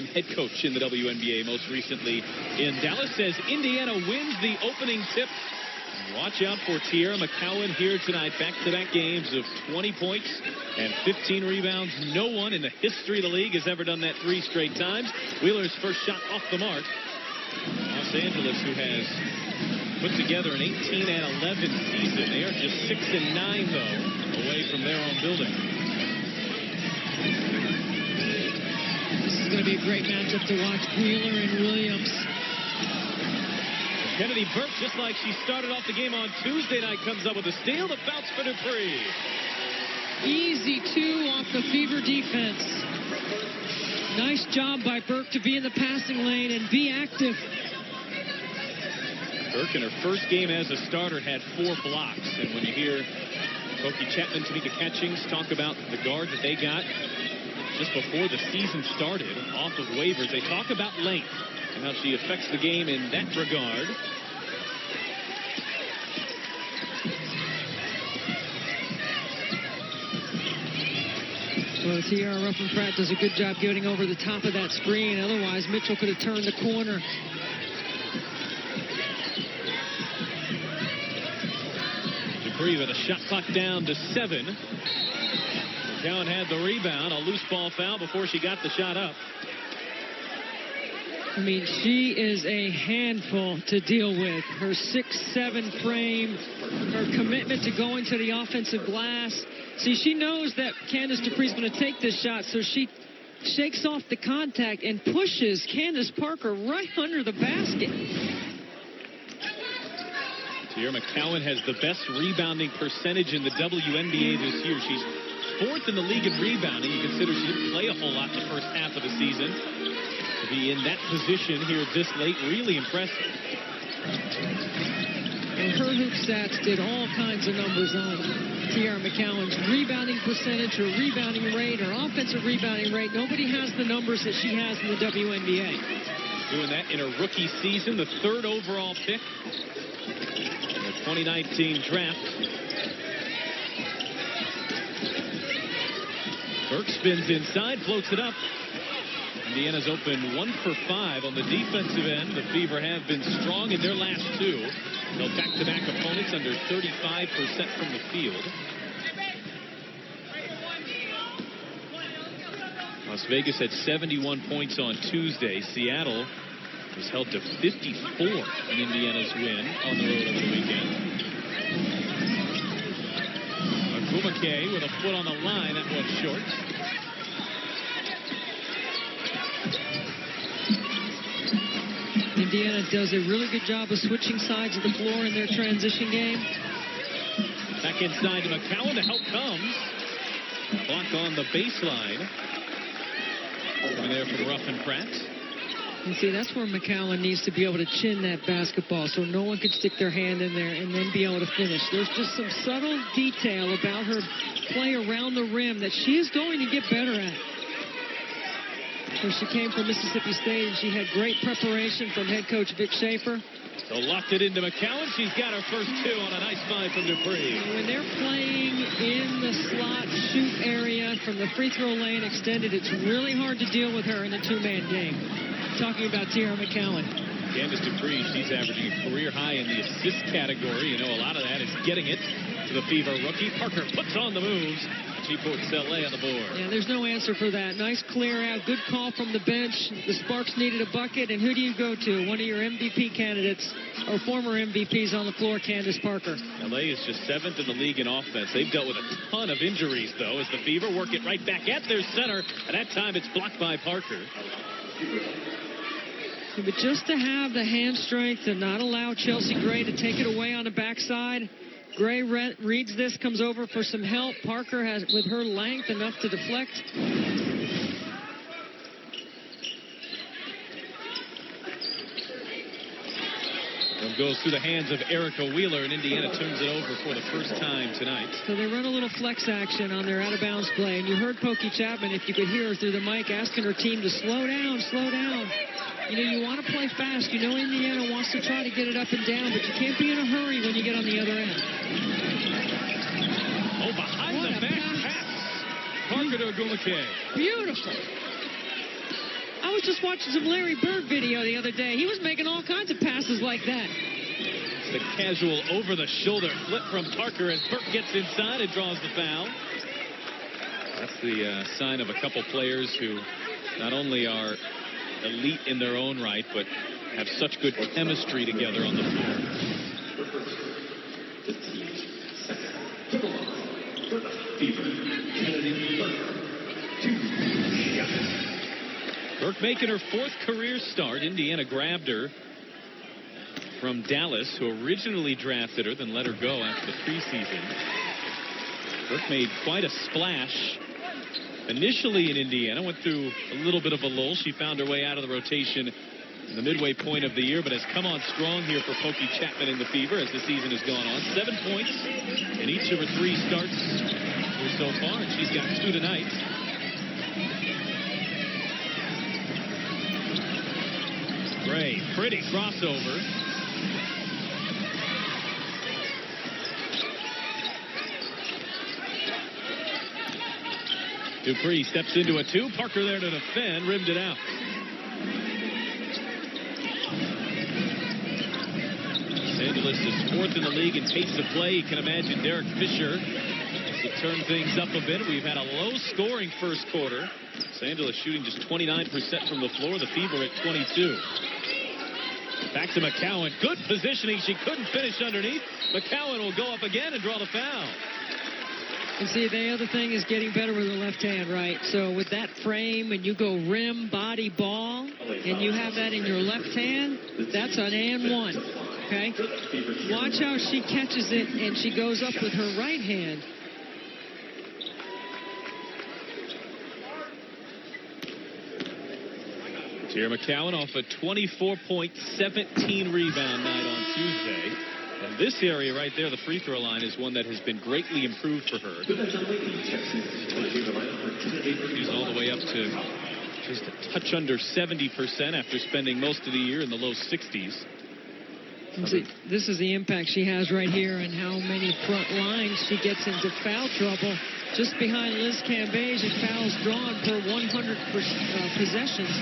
head coach in the WNBA, most recently in Dallas, says Indiana wins the opening tip. Watch out for Tierra McCowan here tonight. Back-to-back games of 20 points and 15 rebounds. No one in the history of the league has ever done that 3 straight times. Wheeler's first shot off the mark. Los Angeles, who has put together an 18-11 season. They are just 6-9, though, away from their own building. This is going to be a great matchup to watch. Wheeler and Williams. Kennedy Burke, just like she started off the game on Tuesday night, comes up with a steal. The bounce for Dupree. Easy 2 off the Fever defense. Nice job by Burke to be in the passing lane and be active. Burke in her first game as a starter had 4 blocks. And when you hear Koki Chapman, Tamika Catchings talk about the guard that they got just before the season started off of waivers, they talk about length and how she affects the game in that regard. Well, Tiara Ruffin-Pratt does a good job getting over the top of that screen. Otherwise, Mitchell could have turned the corner. Dupree with a shot clock down to 7. McCowan had the rebound. A loose ball foul before she got the shot up. I mean, she is a handful to deal with. Her 6'7" frame, her commitment to going to the offensive glass. See, she knows that Candace Dupree's going to take this shot, so she shakes off the contact and pushes Candace Parker right under the basket. Tierra McCowan has the best rebounding percentage in the WNBA this year. She's 4th in the league in rebounding. You consider she didn't play a whole lot the first half of the season. To be in that position here this late, really impressive. And her hoop stats did all kinds of numbers on Tierra McCowan's rebounding percentage, her rebounding rate, her offensive rebounding rate. Nobody has the numbers that she has in the WNBA. Doing that in her rookie season, the 3rd overall pick in the 2019 draft. Burke spins inside, floats it up. Indiana's open 1 for 5 on the defensive end. The Fever have been strong in their last 2. They'll back-to-back opponents under 35% from the field. Las Vegas had 71 points on Tuesday. Seattle was held to 54 in Indiana's win on the road over the weekend. Agumake with a foot on the line. That was short. Indiana does a really good job of switching sides of the floor in their transition game. Back inside to McCowan. The help comes. Block on the baseline. Coming there from Ruffin-Pratt. And see, that's where McCowan needs to be able to chin that basketball so no one can stick their hand in there and then be able to finish. There's just some subtle detail about her play around the rim that she is going to get better at. So she came from Mississippi State, and she had great preparation from head coach Vic Schaefer. So locked it into McCowan. She's got her first 2 on a nice find from Dupree. When they're playing in the slot shoot area from the free throw lane extended, it's really hard to deal with her in a 2-man game. Talking about Tierra McCowan. Candace Dupree, she's averaging a career high in the assist category. You know, a lot of that is getting it to the Fever rookie. Parker puts on the moves. She puts LA on the board. Yeah, there's no answer for that. Nice clear out. Good call from the bench. The Sparks needed a bucket. And who do you go to? One of your MVP candidates or former MVPs on the floor, Candace Parker. LA is just 7th in the league in offense. They've dealt with a ton of injuries, though, as the Fever work it right back at their center. At that time, it's blocked by Parker. But just to have the hand strength to not allow Chelsea Gray to take it away on the backside. Gray reads this, comes over for some help. Parker has, with her length, enough to deflect. It goes through the hands of Erica Wheeler, and Indiana turns it over for the first time tonight. So they run a little flex action on their out-of-bounds play. And you heard Koki Chapman, if you could hear her through the mic, asking her team to slow down, slow down. You know, you want to play fast. You know Indiana wants to try to get it up and down, but you can't be in a hurry when you get on the other end. Oh, behind the back pass. Parker to Agumake. Beautiful. I was just watching some Larry Bird video the other day. He was making all kinds of passes like that. It's the casual over-the-shoulder flip from Parker, and Burke gets inside and draws the foul. That's the sign of a couple players who not only are elite in their own right, but have such good chemistry together on the floor. Burke making her 4th career start. Indiana grabbed her from Dallas, who originally drafted her, then let her go after the preseason. Burke made quite a splash initially in Indiana, went through a little bit of a lull. She found her way out of the rotation in the midway point of the year, but has come on strong here for Pokey Chapman in the Fever as the season has gone on. 7 points in each of her 3 starts here so far, and she's got 2 tonight. Gray, pretty crossover. Dupree steps into a 2. Parker there to defend, rimmed it out. Los Angeles is 4th in the league in pace of play. You can imagine Derek Fisher has to turn things up a bit. We've had a low-scoring first quarter. Los Angeles shooting just 29% from the floor. The Fever at 22. Back to McCowan. Good positioning. She couldn't finish underneath. McCowan will go up again and draw the foul. And see, the other thing is getting better with her left hand, right? So with that frame, and you go rim, body, ball, and you have that in your left hand, that's an and one, okay? Watch how she catches it, and she goes up with her right hand. Teaira McCowan off a 24-point, 17-rebound night on Tuesday. And this area right there, the free throw line, is one that has been greatly improved for her. She's all the way up to just a touch under 70% after spending most of the year in the low 60s. See, this is the impact she has right here and how many front lines she gets into foul trouble. Just behind Liz Cambage in fouls drawn per 100 possessions.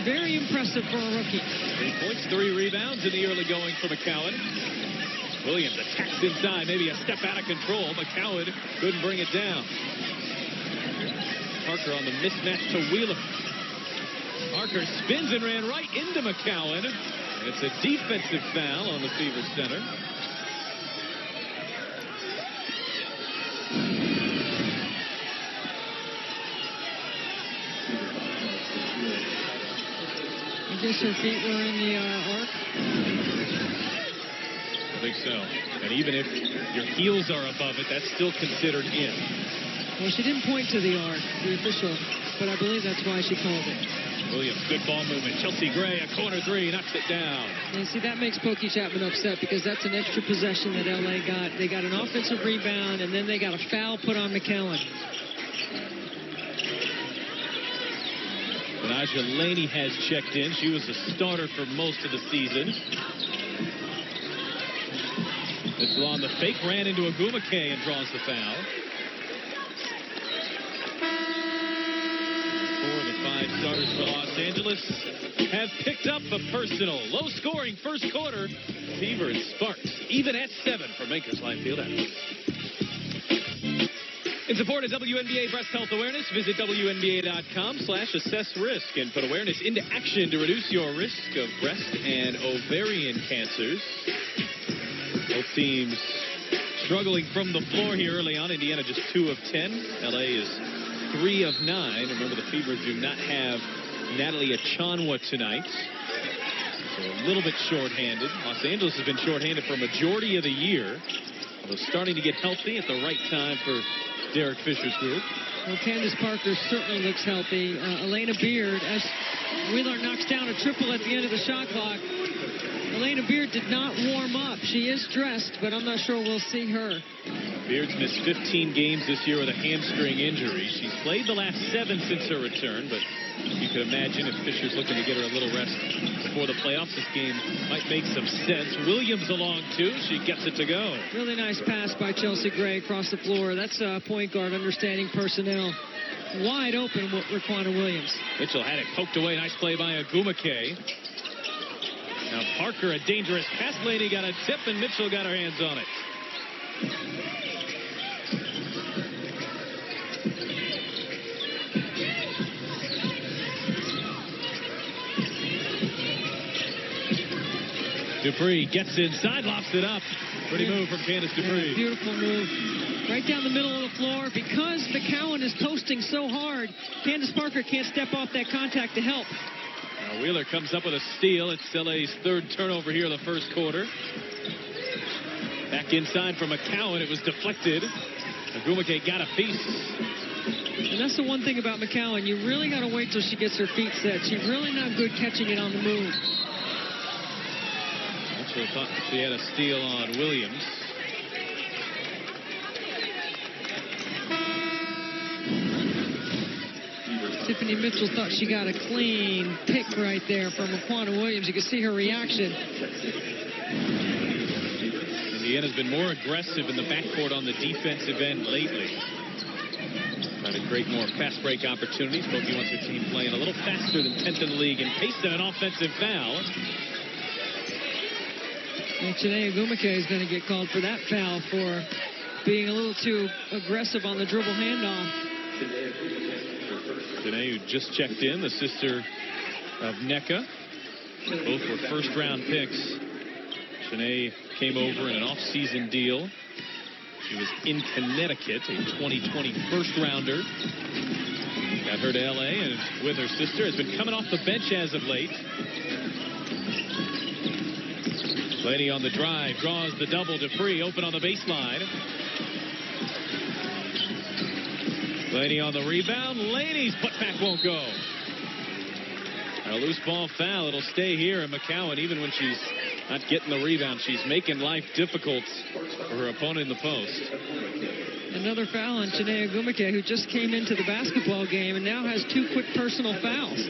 Very impressive for a rookie. 8 points, 3 rebounds in the early going for McCowan. Williams attacks inside, maybe a step out of control. McCowan couldn't bring it down. Parker on the mismatch to Wheeler. Parker spins and ran right into McCowan. And it's a defensive foul on the Fever center. I guess her feet were in the arc. I think so. And even if your heels are above it, that's still considered in. Well, she didn't point to the arc, the official, but I believe that's why she called it. Williams, good ball movement. Chelsea Gray, a corner 3, knocks it down. And see, that makes Pokey Chapman upset because that's an extra possession that LA got. They got an offensive rebound, and then they got a foul put on McCowan. Naja Laney has checked in. She was a starter for most of the season. This on the fake, ran into Agumake and draws the foul. 4 of the 5 starters for Los Angeles have picked up a personal low-scoring first quarter. Fever and Sparks even at 7 for Makers Life Fieldhouse. In support of WNBA Breast Health Awareness, visit WNBA.com/assessrisk and put awareness into action to reduce your risk of breast and ovarian cancers. Both teams struggling from the floor here early on. Indiana just 2 of 10. LA is 3 of 9. Remember, the Fever do not have Natalie Achonwa tonight. So a little bit shorthanded. Los Angeles has been shorthanded for a majority of the year. Although starting to get healthy at the right time for Derek Fisher's group. Well, Candace Parker certainly looks healthy. Elena Beard, as Wheeler knocks down a triple at the end of the shot clock. Elena Beard did not warm up. She is dressed, but I'm not sure we'll see her. Beard's missed 15 games this year with a hamstring injury. She's played the last 7 since her return, but you can imagine if Fisher's looking to get her a little rest before the playoffs, this game might make some sense. Williams along, too. She gets it to go. Really nice pass by Chelsea Gray across the floor. That's point guard understanding personnel. wide open with Raquana Williams. Mitchell had it poked away. Nice play by Agumake. Now Parker, a dangerous pass. Laney got a tip, and Mitchell got her hands on it. Dupree gets inside, lofts it up. Pretty move from Candice Dupree. Yeah, beautiful move. Right down the middle of the floor. Because McCowan is posting so hard, Candace Parker can't step off that contact to help. Now Wheeler comes up with a steal. It's LA's third turnover here in the first quarter. Back inside for McCowan. It was deflected. Agumake got a piece. And that's the one thing about McCowan. You really got to wait till she gets her feet set. She's really not good catching it on the move. Mitchell thought she had a steal on Williams. Tiffany Mitchell thought she got a clean pick right there from Raquana Williams. You can see her reaction. Indiana's been more aggressive in the backcourt on the defensive end lately. Trying to create more fast break opportunities. Bogey wants her team playing a little faster than 10th in the league, and Payson an offensive foul. And Chiney Agumake is going to get called for that foul for being a little too aggressive on the dribble handoff. Chiney, who just checked in, the sister of Nneka. Both were first-round picks. Chiney came over in an off-season deal. She was in Connecticut, a 2020 first-rounder. Got her to L.A. and with her sister has been coming off the bench as of late. Laney on the drive, draws the double. Dupree open on the baseline. Laney on the rebound. Laney's putback won't go. A loose ball foul. It'll stay here. And McCowan, even when she's not getting the rebound, she's making life difficult for her opponent in the post. Another foul on Chiney Agumake, who just came into the basketball game and now has 2 quick personal fouls.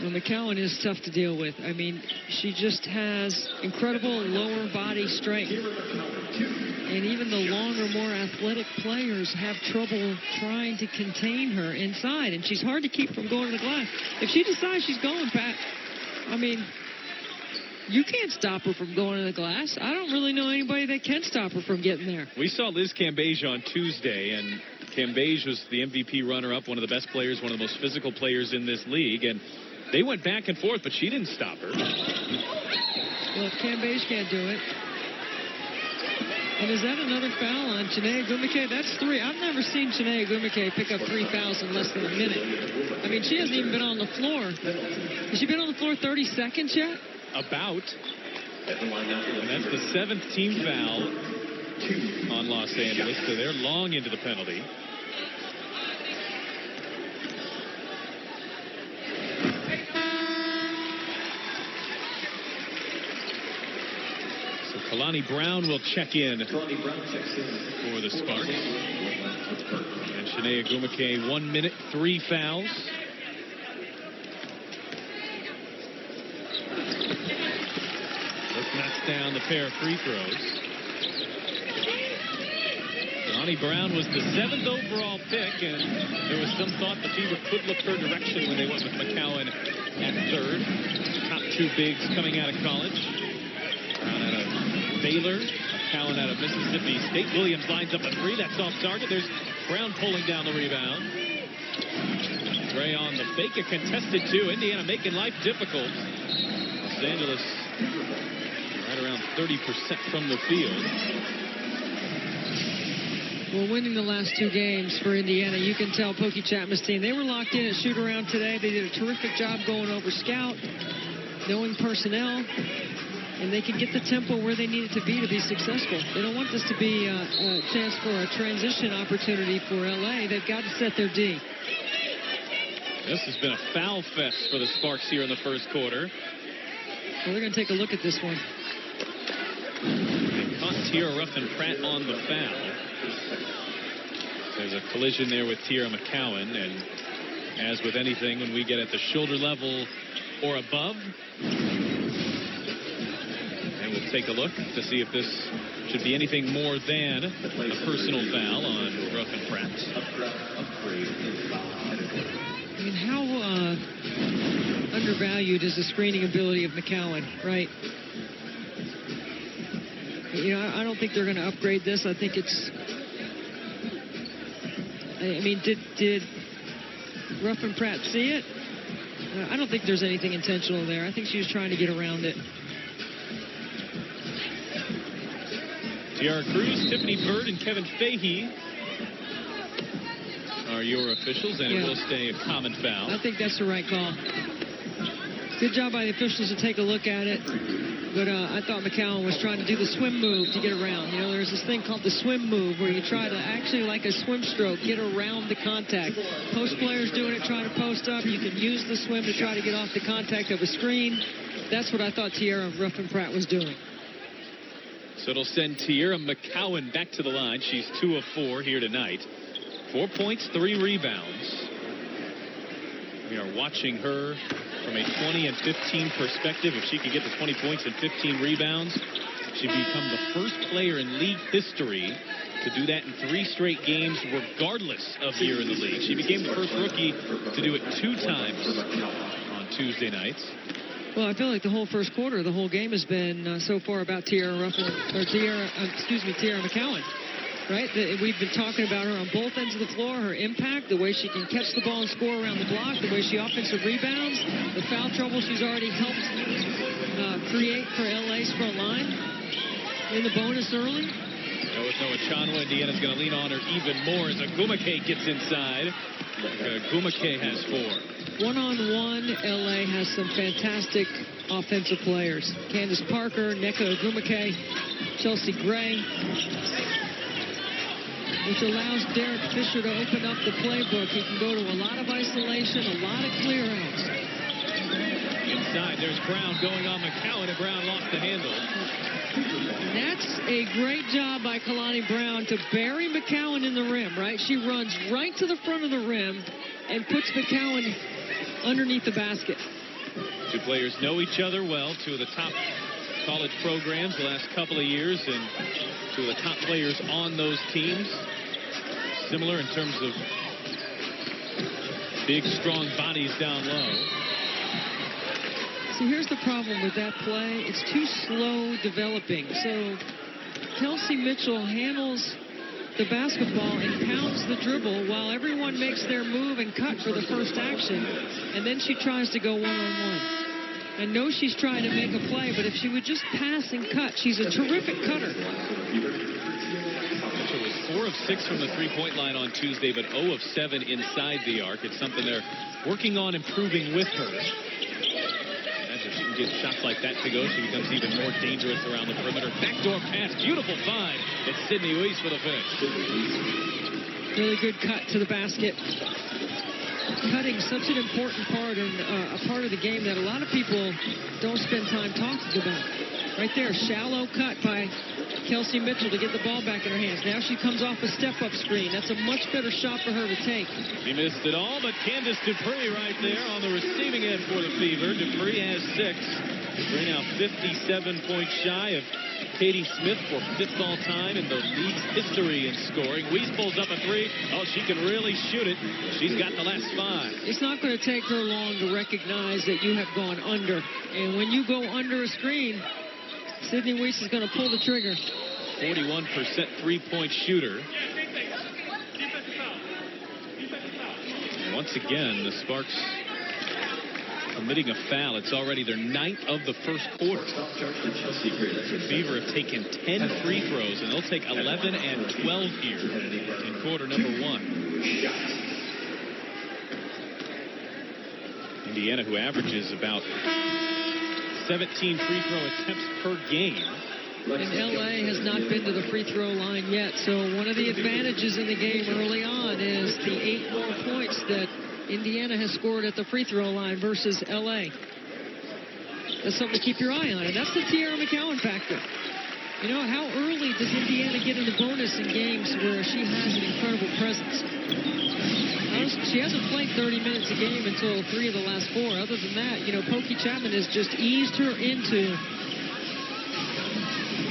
Well, McCowan is tough to deal with. I mean, she just has incredible lower body strength. And even the longer, more athletic players have trouble trying to contain her inside. And she's hard to keep from going to the glass. If she decides she's going, Pat, I mean, you can't stop her from going to the glass. I don't really know anybody that can stop her from getting there. We saw Liz Cambage on Tuesday, and Cambage was the MVP runner-up, one of the best players, one of the most physical players in this league. And they went back and forth, but she didn't stop her. Well, if Cambage can't do it. And is that another foul on Chiney Agumake? That's 3. I've never seen Chiney Agumake pick up 3 fouls in less than a minute. I mean, she hasn't even been on the floor. Has she been on the floor 30 seconds yet? About. And that's the 7th team foul on Los Angeles, so they're long into the penalty. Kalani Brown will check in for the Sparks. And Chiney Agumake, 1 minute, 3 fouls. Just knocks down the pair of free throws. Kalani Brown was the 7th overall pick, and there was some thought the Fever could look her direction when they went with McCowan at 3rd. Top 2 bigs coming out of college. Brown out of Baylor, McCowan out of Mississippi State. Williams lines up a 3. That's off target. There's Brown pulling down the rebound. Gray on the fake. A contested 2. Indiana making life difficult. Los Angeles right around 30% from the field. Well, winning the last 2 games for Indiana, you can tell Pokey Chapman's team, they were locked in at shoot-around today. They did a terrific job going over scout, knowing personnel. And they can get the tempo where they need it to be successful. They don't want this to be a chance for a transition opportunity for L.A. They've got to set their D. This has been a foul fest for the Sparks here in the first quarter. Well, they're going to take a look at this one. They caught Tierra Ruffin-Pratt on the foul. There's a collision there with Tierra McCowan. And as with anything, when we get at the shoulder level or above, take a look to see if this should be anything more than a personal foul on Ruffin Pratt. I mean, how undervalued is the screening ability of McCowan, right? You know, I don't think they're going to upgrade this. I think it's... I mean, did Ruffin Pratt see it? I don't think there's anything intentional there. I think she was trying to get around it. Tiara Cruz, Tiffany Bird, and Kevin Fahey are your officials, and it will stay a common foul. I think that's the right call. Good job by the officials to take a look at it. But I thought McCowan was trying to do the swim move to get around. You know, there's this thing called the swim move where you try to actually, like a swim stroke, get around the contact. Post players doing it, trying to post up. You can use the swim to try to get off the contact of a screen. That's what I thought Tiara Ruffin Pratt was doing. So it'll send Tiara McCowan back to the line. She's 2 of 4 here tonight. 4 points, 3 rebounds. We are watching her from a 20 and 15 perspective. If she could get to 20 points and 15 rebounds, she'd become the first player in league history to do that in 3 straight games, regardless of year in the league. She became the first rookie to do it 2 times on Tuesday nights. Well, I feel like the whole first quarter, the whole game has been so far about Tiara McCowan. Right? We've been talking about her on both ends of the floor, her impact, the way she can catch the ball and score around the block, the way she offensive rebounds, the foul trouble she's already helped create for LA's front line in the bonus early. With Noah Chanwa, Indiana's going to lean on her even more as Agumake gets inside. Agumake has 4. One-on-one, LA has some fantastic offensive players. Candace Parker, Nneka Agumake, Chelsea Gray, which allows Derek Fisher to open up the playbook. He can go to a lot of isolation, a lot of clearouts. Inside, there's Brown going on McCowan, and Brown lost the handle. And that's a great job by Kalani Brown to bury McCowan in the rim, right? She runs right to the front of the rim and puts McCowan underneath the basket. 2 players know each other well, 2 of the top college programs the last couple of years, and 2 of the top players on those teams. Similar in terms of big, strong bodies down low. See, here's the problem with that play. It's too slow developing. So Kelsey Mitchell handles the basketball and pounds the dribble while everyone makes their move and cut for the first action. And then she tries to go one-on-one. I know she's trying to make a play, but if she would just pass and cut, she's a terrific cutter. Mitchell was 4 of 6 from the three-point line on Tuesday, but 0 of 7 inside the arc. It's something they're working on improving with her. Imagine if she can get shots like that to go, she becomes even more dangerous around the perimeter. Backdoor pass, beautiful find. It's Sydney Weiss for the finish. Really good cut to the basket. Cutting such an important part and a part of the game that a lot of people don't spend time talking about. Right there, shallow cut by Kelsey Mitchell to get the ball back in her hands. Now she comes off a step-up screen. That's a much better shot for her to take. She missed it all, but Candace Dupree right there on the receiving end for the Fever. Dupree has 6. Dupree now 57 points shy of Katie Smith for 5th all-time in the league's history in scoring. Weiss pulls up a 3. Oh, she can really shoot it. She's got the last 5. It's not going to take her long to recognize that you have gone under. And when you go under a screen, Sydney Weiss is going to pull the trigger. 41% three-point shooter. And once again, the Sparks committing a foul. It's already their 9th of the first quarter. The Fever have taken 10 free throws, and they'll take 11 and 12 here in quarter number 1. Indiana, who averages about 17 free throw attempts per game. And LA has not been to the free throw line yet. So one of the advantages in the game early on is the 8 more points that Indiana has scored at the free throw line versus LA. That's something to keep your eye on. And that's the Tiara McCowan factor. You know, how early does Indiana get into bonus in games where she has an incredible presence? She hasn't played 30 minutes a game until 3 of the last 4. Other than that, you know, Pokey Chapman has just eased her into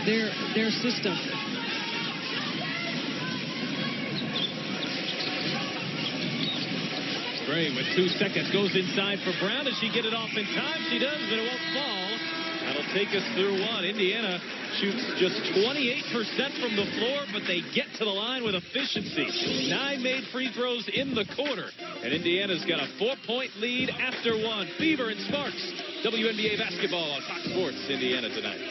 their system. Gray with 2 seconds goes inside for Brown. Does she get it off in time? She does, but it won't fall. That'll take us through one. Indiana shoots just 28% from the floor, but they get to the line with efficiency. 9 made free throws in the quarter, and Indiana's got a 4-point lead after one. Fever and Sparks. WNBA basketball on Fox Sports Indiana tonight.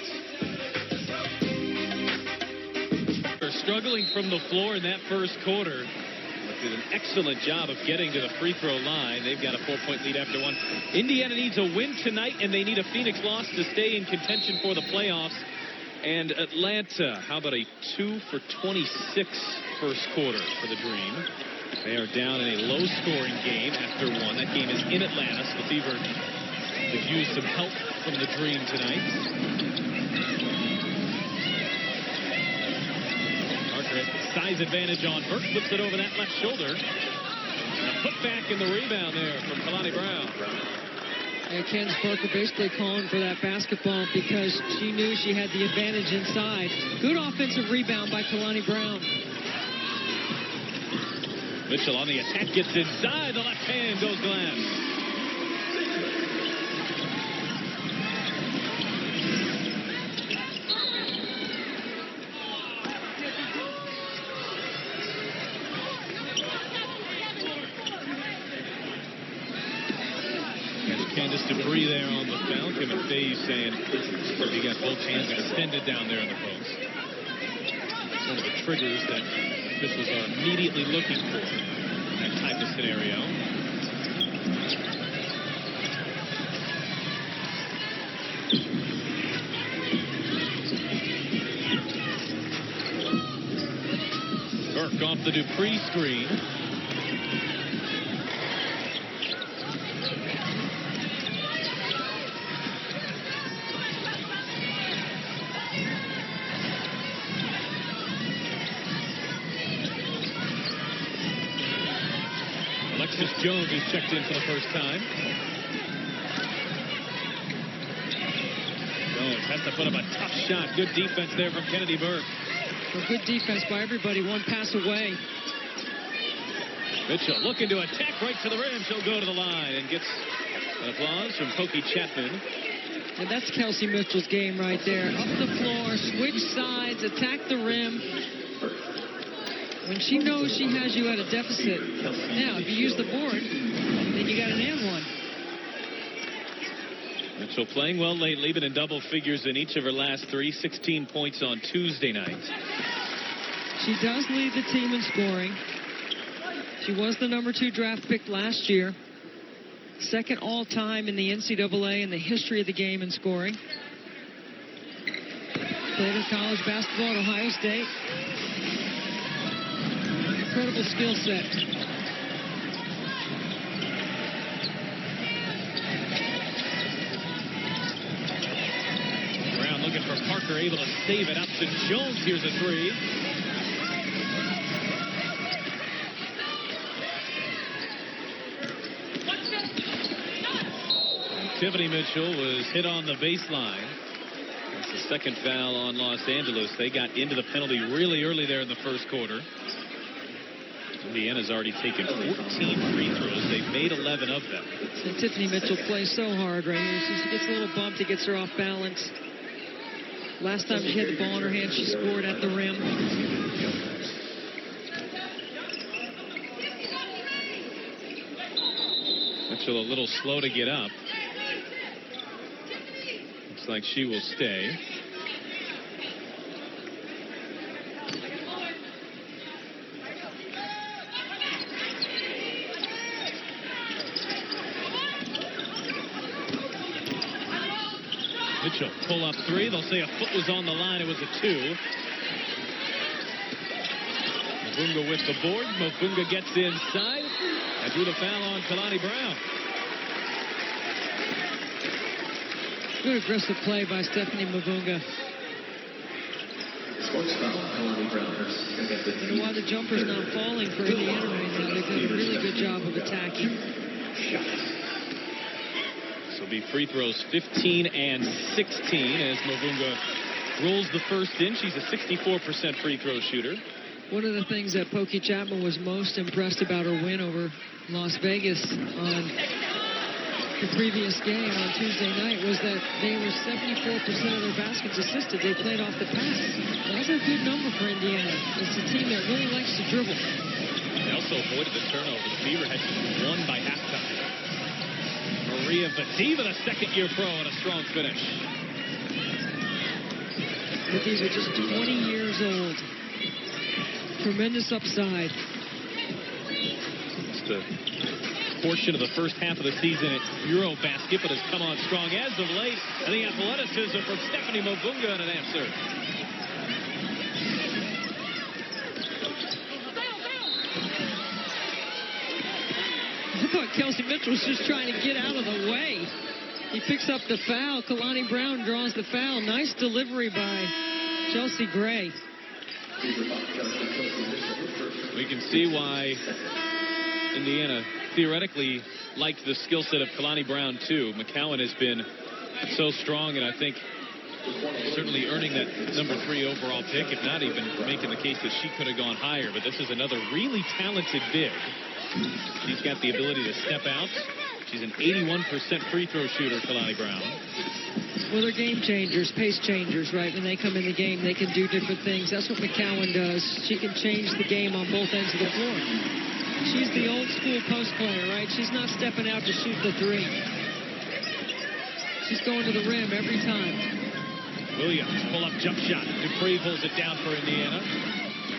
They're struggling from the floor in that first quarter. Did an excellent job of getting to the free throw line. They've got a 4-point lead after one. Indiana needs a win tonight, and they need a Phoenix loss to stay in contention for the playoffs. And Atlanta, how about a 2 for 26 first quarter for the Dream? They are down in a low-scoring game after one. That game is in Atlanta, so the Fever could use some help from the Dream tonight. Size advantage on Burke, flips it over that left shoulder. And a putback in the rebound there from Kalani Brown. And Candace Parker basically calling for that basketball because she knew she had the advantage inside. Good offensive rebound by Kalani Brown. Mitchell on the attack, gets inside. The left hand goes glass. Candace Debris there on the foul. Kevin Faye saying he got both hands extended down there in the post. It's one of the triggers that officials are immediately looking for in that type of scenario. Burke off the Dupree screen. Jones is checked in for the first time. Jones has to put up a tough shot. Good defense there from Kennedy Burke. Well, good defense by everybody. One pass away. Mitchell looking to attack right to the rim. She'll go to the line and gets an applause from Pokey Chapman. And that's Kelsey Mitchell's game right there. Up the floor, switch sides, attack the rim. When she knows she has you at a deficit. Now, if you use the board, then you got an and one. Mitchell playing well lately, been in double figures in each of her last 3. 16 points on Tuesday night. She does lead the team in scoring. She was the number 2 draft pick last year. Second all-time in the NCAA in the history of the game in scoring. Played her college basketball at Ohio State. Incredible skill set. Brown looking for Parker, able to save it up to Jones. Here's a 3. Tiffany Mitchell was hit on the baseline. That's the second foul on Los Angeles. They got into the penalty really early there in the first quarter. Indiana's already taken 14 free throws. They've made 11 of them. And Tiffany Mitchell plays so hard right here. She gets a little bumped. It gets her off balance. Last time she had the ball in her hand, she scored at the rim. Mitchell a little slow to get up. Looks like she will stay. Mitchell, pull up 3. They'll say a foot was on the line. It was a 2. Mafunga with the board. Mafunga gets inside and drew the foul on Kalani Brown. Good aggressive play by Stephanie Mafunga. Sports foul, Kalani Brown. You know why the jumper's not falling for Indiana right now? They've done a really good job of attacking. Be free throws 15 and 16 as Mafunga rolls the first in. She's a 64% free throw shooter. One of the things that Pokey Chapman was most impressed about her win over Las Vegas on the previous game on Tuesday night was that they were 74% of their baskets assisted. They played off the pass. That's a good number for Indiana. It's a team that really likes to dribble. They also avoided the turnover. The Fever had won by halftime. Maria Vativa, the second-year pro, and a strong finish. But these are just 20 years old. Tremendous upside. Just a portion of the first half of the season at Eurobasket, but has come on strong as of late. And the athleticism from Stephanie Mavunga and an answer. I thought Kelsey Mitchell was just trying to get out of the way. He picks up the foul. Kalani Brown draws the foul. Nice delivery by Chelsea Gray. We can see why Indiana theoretically liked the skill set of Kalani Brown, too. McCowan has been so strong, and I think certainly earning that number 3 overall pick, if not even making the case that she could have gone higher. But this is another really talented big. She's got the ability to step out. She's an 81% free throw shooter, Kalani Brown. Well, they're game changers, pace changers, right? When they come in the game, they can do different things. That's what McCowan does. She can change the game on both ends of the floor. She's the old school post player, right? She's not stepping out to shoot the 3. She's going to the rim every time. Williams, pull-up jump shot. Dupree pulls it down for Indiana.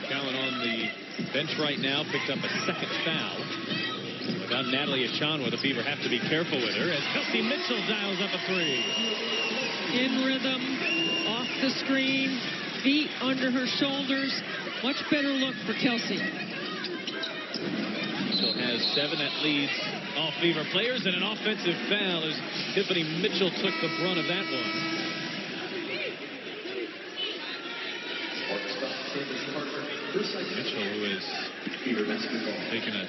McCowan on the bench right now, picked up a second foul. Without Natalie Achonwa, the Fever have to be careful with her as Kelsey Mitchell dials up a 3. In rhythm, off the screen, feet under her shoulders. Much better look for Kelsey. Mitchell has 7. That leads all Fever players, and an offensive foul as Tiffany Mitchell took the brunt of that one. Mitchell, who is taking a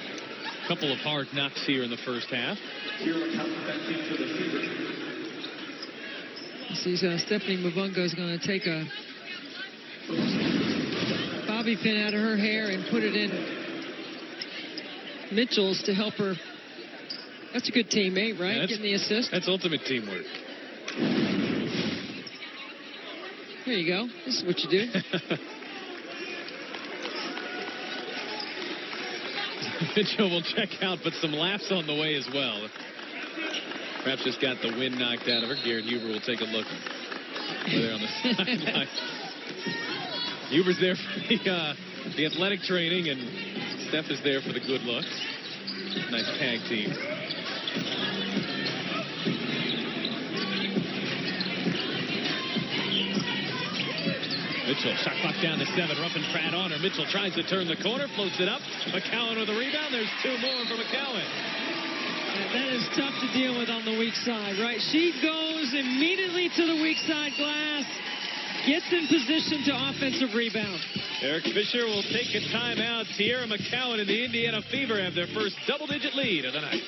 couple of hard knocks here in the first half. See, Stephanie Mavunga is going to take a bobby pin out of her hair and put it in Mitchell's to help her. That's a good teammate, right? Getting the assist. That's ultimate teamwork. There you go. This is what you do. Mitchell will check out, but some laughs on the way as well. Perhaps just got the wind knocked out of her. Garrett Huber will take a look there on the sideline. Huber's there for the athletic training, and Steph is there for the good looks. Nice tag team. Mitchell, shot clock down to 7. Ruffin Pratt on her. Mitchell tries to turn the corner, floats it up. McCowan with a rebound. There's 2 more for McCowan. That is tough to deal with on the weak side, right? She goes immediately to the weak side glass, gets in position to offensive rebound. Eric Fisher will take a timeout. Tierra McCowan and the Indiana Fever have their first double-digit lead of the night.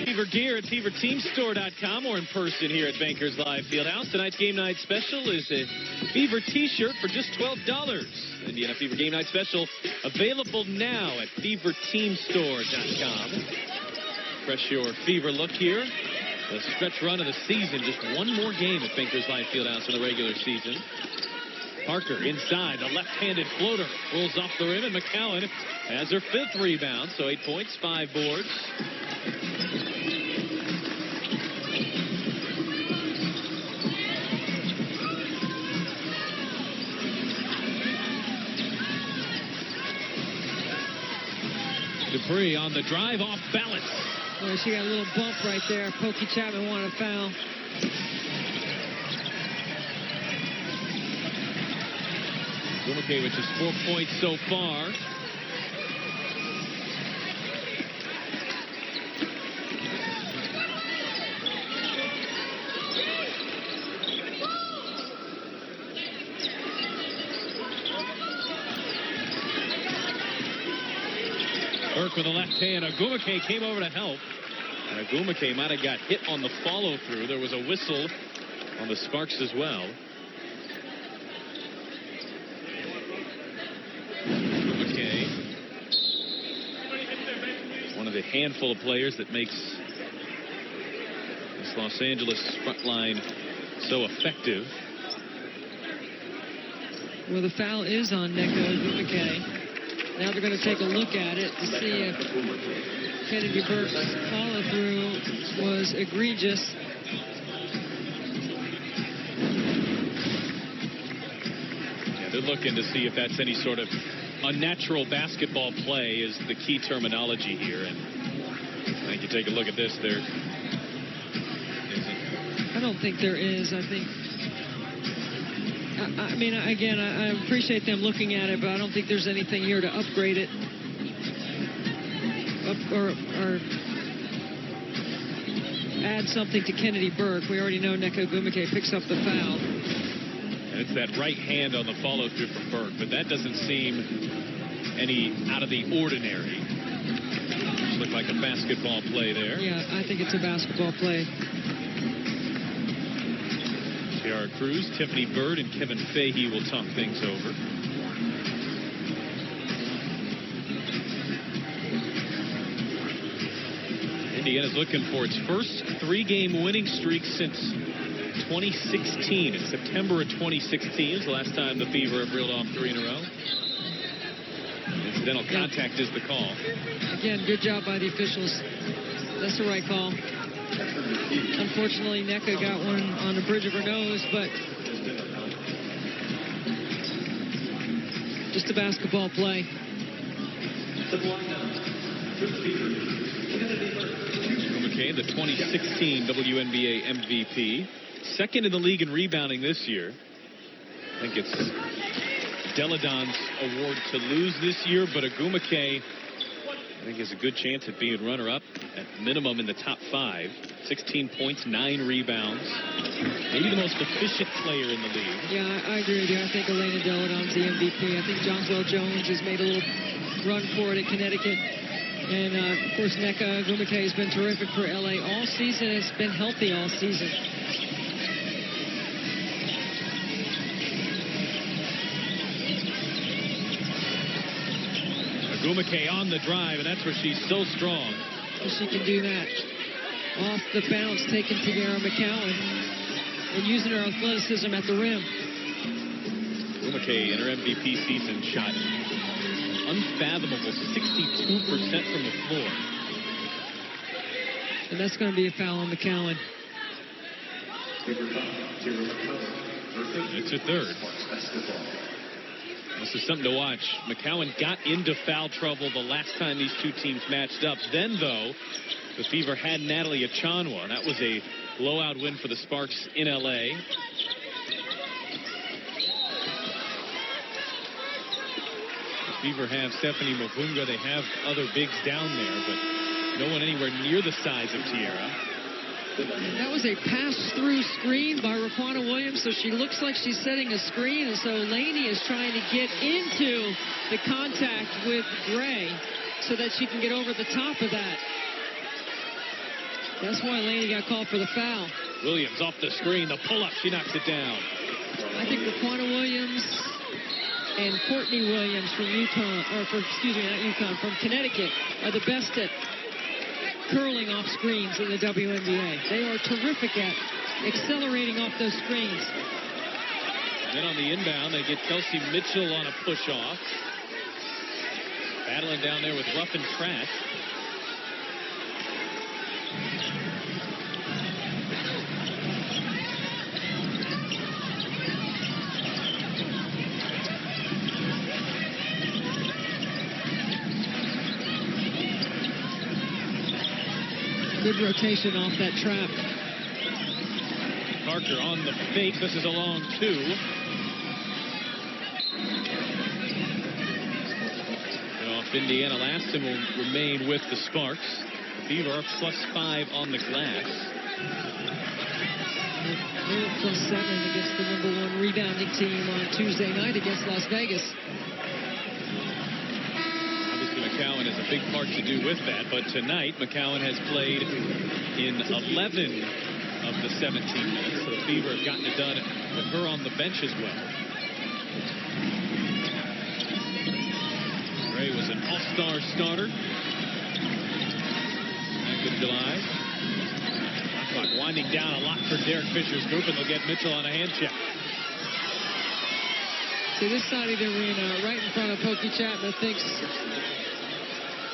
Fever gear at feverteamstore.com or in person here at Bankers Live Fieldhouse. Tonight's game night special is a Fever t-shirt for just $12. Indiana Fever game night special available now at feverteamstore.com. Fresh your Fever look here. The stretch run of the season, just one more game at Bankers Live Fieldhouse in the regular season. Parker inside, the left-handed floater rolls off the rim, and McCowan has her 5th rebound, so 8 points, 5 boards. Dupree on the drive off balance. Well, she got a little bump right there. Pokey Chapman wanted a foul. Gumake, 4 points so far. Burke with the left hand. Agumake came over to help. And Agumake might have got hit on the follow-through. There was a whistle on the Sparks as well. McKay, one of the handful of players that makes this Los Angeles front line so effective. Well, the foul is on Nneka Ogwumike. Now they're going to take a look at it to see if Kennedy Burke's follow-through was egregious. Yeah, they're looking to see if that's any sort of unnatural basketball play is the key terminology here. And I think you take a look at this, there isn't. I don't think there is. I think... I mean, again, I appreciate them looking at it, but I don't think there's anything here to upgrade it or add something to Kennedy Burke. We already know Nneka Ogwumike picks up the foul. And it's that right hand on the follow-through from Burke, but that doesn't seem any out of the ordinary. Looked like a basketball play there. Yeah, I think it's a basketball play. Tiara Cruz, Tiffany Bird, and Kevin Fahey will talk things over. Indiana's looking for its first three-game winning streak since 2016. In September of 2016 is the last time the Fever have reeled off three in a row. Incidental contact is the call. Again, good job by the officials. That's the right call. Unfortunately, Nneka got one on the bridge of her nose, but just a basketball play. McKay, the 2016 WNBA MVP. Second in the league in rebounding this year. I think it's Deladon's award to lose this year, but Ogwumike, I think, has a good chance at being runner-up at minimum in the top 5. 16 points, 9 rebounds. Maybe the most efficient player in the league. Yeah, I agree with you. I think Elena Deladon's the MVP. I think Jonquel Jones has made a little run for it at Connecticut. And, of course, Nneka Ogwumike has been terrific for L.A. all season. It's been healthy all season. Ogwumike on the drive, and that's where she's so strong. She can do that. Off the bounce, taking Tiara McCowan and using her athleticism at the rim. Ogwumike in her MVP season shot unfathomable 62% from the floor. And that's going to be a foul on McCowan. It's her third. This is something to watch. McCowan got into foul trouble the last time these two teams matched up. Then, though, the Fever had Natalie Achanwa. That was a blowout win for the Sparks in L.A. The Fever have Stephanie Mavunga. They have other bigs down there, but no one anywhere near the size of Tiara. That was a pass-through screen by Raquana Williams, so she looks like she's setting a screen, and so Laney is trying to get into the contact with Gray so that she can get over the top of that. That's why Laney got called for the foul. Williams off the screen, the pull-up, she knocks it down. I think Raquana Williams and Courtney Williams from from Connecticut are the best at curling off screens in the WNBA. They are terrific at accelerating off those screens. And then on the inbound, they get Kelsey Mitchell on a push-off. Battling down there with Ruffin Pratt. Good rotation off that trap. Parker on the fake. This is a long two. And off Indiana Laston will remain with the Sparks. The Fever are +5 on the glass. They're +7 against the #1 rebounding team on Tuesday night against Las Vegas. McCowan has a big part to do with that, but tonight McCowan has played in 11 of the 17 minutes. So the Fever have gotten it done with her on the bench as well. Gray was an all-star starter back in July. Clock winding down a lot for Derek Fisher's group, and they'll get Mitchell on a hand check. See, this side of the arena, right in front of Pokey Chapman, thinks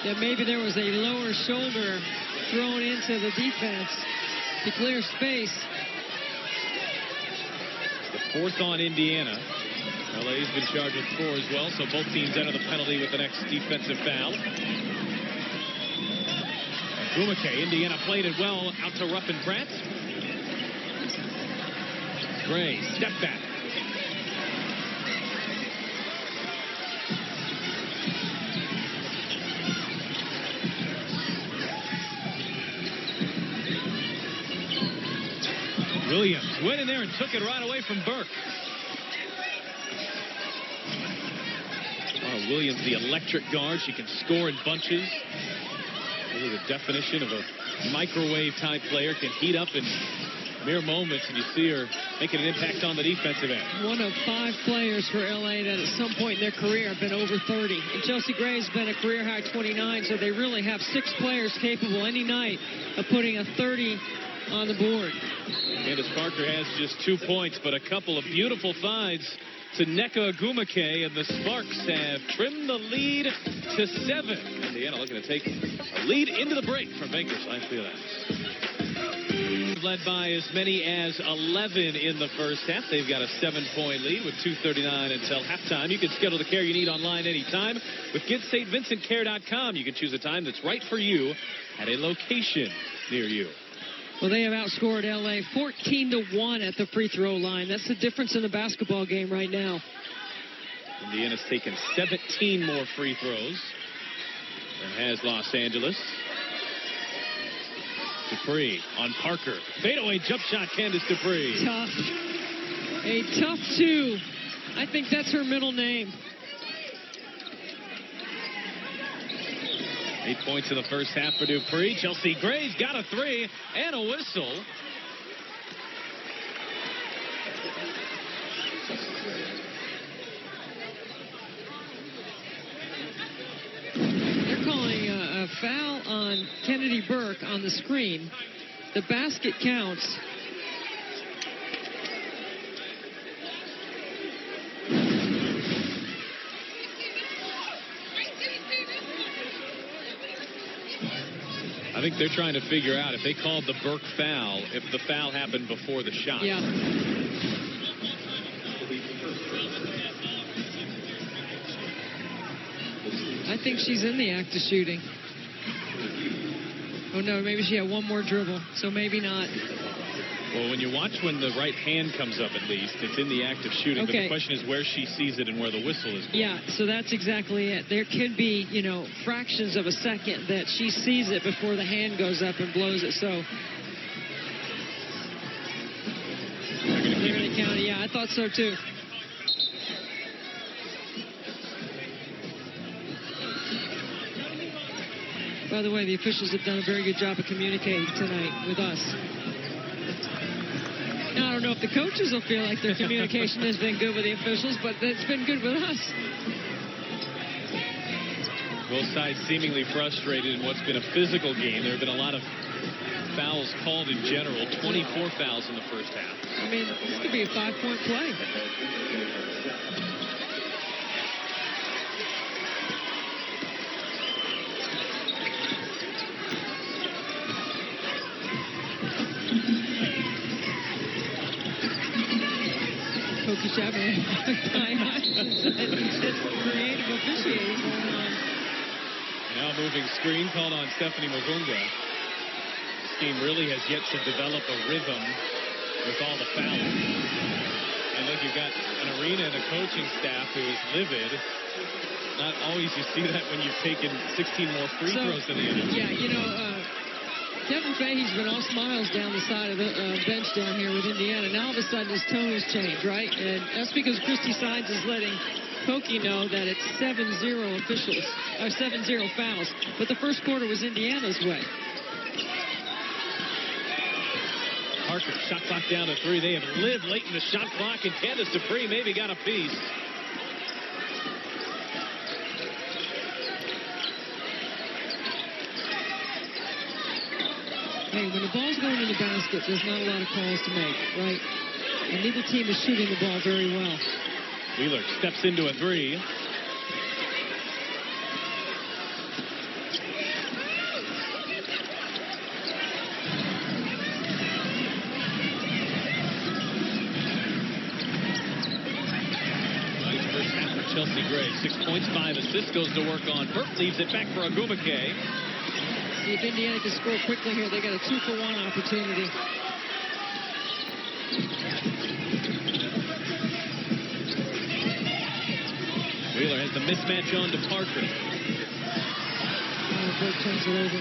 that maybe there was a lower shoulder thrown into the defense to clear space. The fourth on Indiana. LA's been charged with 4 as well, so both teams enter the penalty with the next defensive foul. Gumake, Indiana played it well out to Ruffin Pratt. Gray, step back. Williams went in there and took it right away from Burke. Williams, the electric guard. She can score in bunches. Really the definition of a microwave-type player. Can heat up in mere moments, and you see her making an impact on the defensive end. One of 5 players for LA that at some point in their career have been over 30. And Chelsea Gray's been a career-high 29, so they really have 6 players capable any night of putting a 30 on the board. Candace Parker has just 2 points, but a couple of beautiful finds to Nneka Ogwumike, and the Sparks have trimmed the lead to 7. Indiana looking to take a lead into the break from Bakersfield Fieldhouse. Led by as many as 11 in the first half. They've got a 7-point lead with 2:39 until halftime. You can schedule the care you need online anytime with GetStVincentCare.com. You can choose a time that's right for you at a location near you. Well, they have outscored LA 14-1 at the free throw line. That's the difference in the basketball game right now. Indiana's taken 17 more free throws than has Los Angeles. Dupree on Parker. Fadeaway jump shot, Candace Dupree. Tough. A tough 2. I think that's her middle name. 8 points in the first half for Dupree. Chelsea Gray's got a 3 and a whistle. They're calling a foul on Kennedy Burke on the screen. The basket counts. I think they're trying to figure out if they called the Burke foul, if the foul happened before the shot. Yeah. I think she's in the act of shooting. Oh, no, maybe she had one more dribble, so maybe not. Well, when you watch when the right hand comes up, at least, it's in the act of shooting. Okay. But the question is where she sees it and where the whistle is. Yeah, so that's exactly it. There could be, fractions of a second that she sees it before the hand goes up and blows it. So they're going to count it. Yeah, I thought so, too. By the way, the officials have done a very good job of communicating tonight with us. Now, I don't know if the coaches will feel like their communication has been good with the officials, but it's been good with us. Both sides seemingly frustrated in what's been a physical game. There have been a lot of fouls called in general, 24 fouls in the first half. I mean, this could be a 5-point play. Pokey Chapman. It's creative officiating going on. Now moving screen called on Stephanie Magunga. This team really has yet to develop a rhythm with all the fouls. And look, you've got an arena and a coaching staff who is livid. Not always you see that when you've taken 16 more free throws than the other. Yeah, Kevin Fahey's been all smiles down the side of the bench down here with Indiana. Now all of a sudden his tone has changed, right? And that's because Christy Sides is letting Pokey know that it's 7-0 officials, or 7-0 fouls. But the first quarter was Indiana's way. Parker, shot clock down to 3. They have lived late in the shot clock, and Candice Dupree maybe got a piece. Hey, when the ball's going in the basket, there's not a lot of calls to make, right? And neither team is shooting the ball very well. Wheeler steps into a 3. Nice first half for Chelsea Gray. 6 points, 5 assists. Goes to work on Burke. Leaves it back for Agumake. See if Indiana can score quickly here. They got a 2-for-1 opportunity. Wheeler has the mismatch on to Parker. Burke turns it over.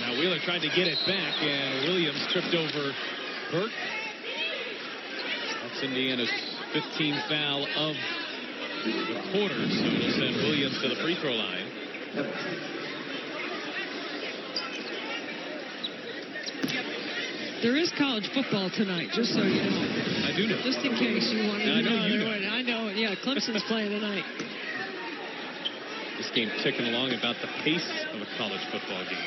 Now Wheeler tried to get it back, and Williams tripped over Burke. That's Indiana's 15th foul of the quarter, so it'll send Williams to the free throw line. There is college football tonight, just so you know. I do know. Just in case you wanted to know. You know. I know. Yeah, Clemson's playing tonight. This game ticking along about the pace of a college football game.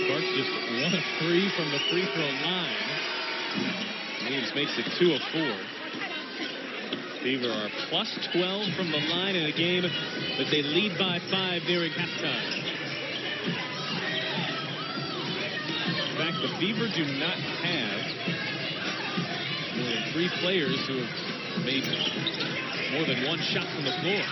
Sparks just 1 of 3 from the free throw line. Williams makes it 2 of 4. Fever are plus 12 from the line in a game that they lead by 5 nearing halftime. In fact, the Fever do not have more than 3 players who have made more than 1 shot from the floor.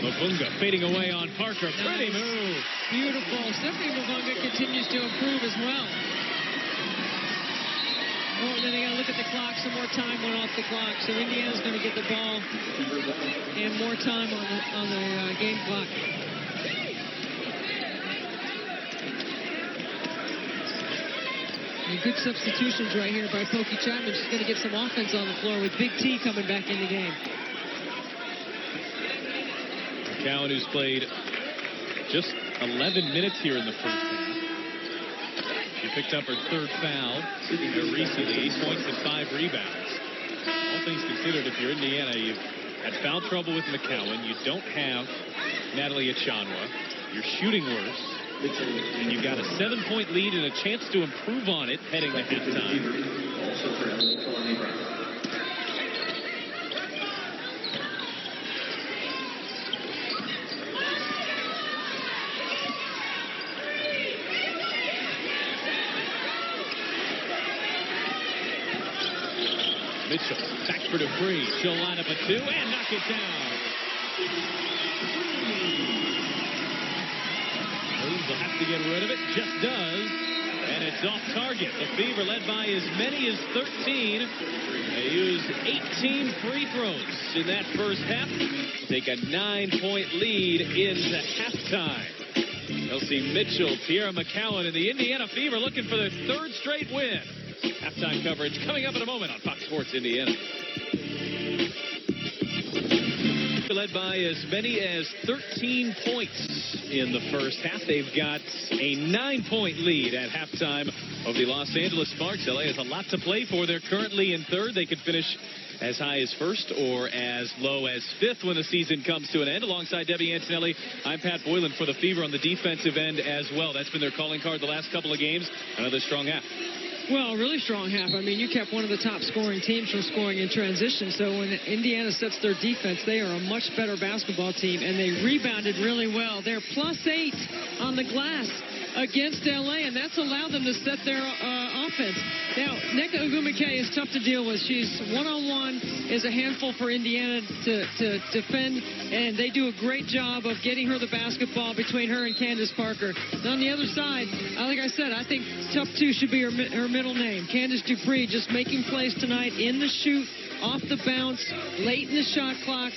Mavunga fading away on Parker. Nice. Pretty move. Beautiful. Stephanie Mavunga continues to improve as well. Oh, and then they got to look at the clock. Some more time went off the clock. So Indiana's going to get the ball and more time on the game clock. And good substitutions right here by Pokey Chapman. She's going to get some offense on the floor with Big T coming back in the game. McCowan, who's played just 11 minutes here in the first half. She picked up her 3rd foul recently, 8 points and 5 rebounds. All things considered, if you're Indiana, you've had foul trouble with McCowan. You don't have Natalie Achanwa. You're shooting worse. And you've got a 7-point lead and a chance to improve on it heading to halftime. Also for LA Kalani Brown. Mitchell back for Dupree. She'll line up a 2 and knock it down. Williams will have to get rid of it. Just does. And it's off target. The Fever led by as many as 13. They used 18 free throws in that first half. Take a 9-point lead into halftime. Chelsea Mitchell, Tierra McCowan, and the Indiana Fever looking for their 3rd straight win. Halftime coverage coming up in a moment on Fox Sports Indiana. Led by as many as 13 points in the first half. They've got a 9-point lead at halftime of the Los Angeles Sparks. LA has a lot to play for. They're currently in 3rd. They could finish as high as 1st or as low as 5th when the season comes to an end. Alongside Debbie Antonelli, I'm Pat Boylan for the Fever on the defensive end as well. That's been their calling card the last couple of games. Another strong half. Well, really strong half. I mean, you kept one of the top scoring teams from scoring in transition. So when Indiana sets their defense, they are a much better basketball team, and they rebounded really well. They're plus 8 on the glass against LA, and that's allowed them to set their offense. Now, Nneka Ogwumike is tough to deal with. She's one-on-one, is a handful for Indiana to defend, and they do a great job of getting her the basketball between her and Candace Parker. And on the other side, like I said, I think Tough 2 should be her middle name. Candice Dupree just making plays tonight in the shoot, off the bounce, late in the shot clock.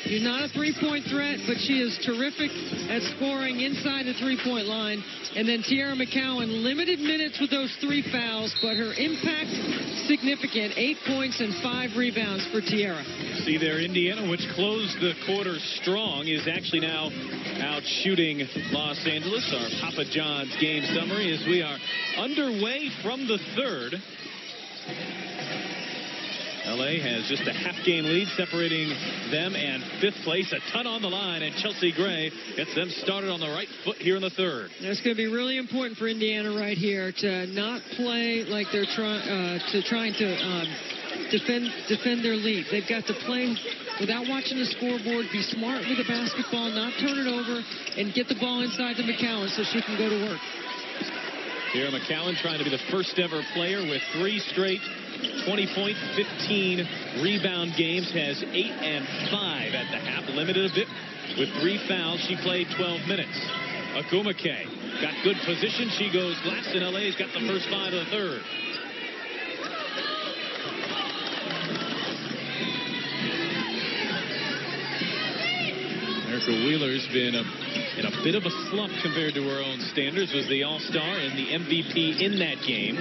She's not a three-point threat, but she is terrific at scoring inside the three-point line. And then Tiara McCowan, limited minutes with those 3 fouls, but her impact significant. 8 points and 5 rebounds for Tiara. See there, Indiana, which closed the quarter strong, is actually now out shooting Los Angeles. Our Papa John's game summary as we are underway from the third. LA has just a half-game lead separating them and 5th place. A ton on the line, and Chelsea Gray gets them started on the right foot here in the third. That's going to be really important for Indiana right here to not play like they're trying to defend their lead. They've got to play without watching the scoreboard, be smart with the basketball, not turn it over, and get the ball inside to McCowan so she can go to work. Here McCowan trying to be the first ever player with 3 straight 20-point, 15-rebound games, has 8 and 5 at the half, limited a bit with 3 fouls. She played 12 minutes. Akumake got good position. She goes last, and LA's got the first 5 of the third. Erica Wheeler's been in a bit of a slump compared to her own standards. Was the All-Star and the MVP in that game.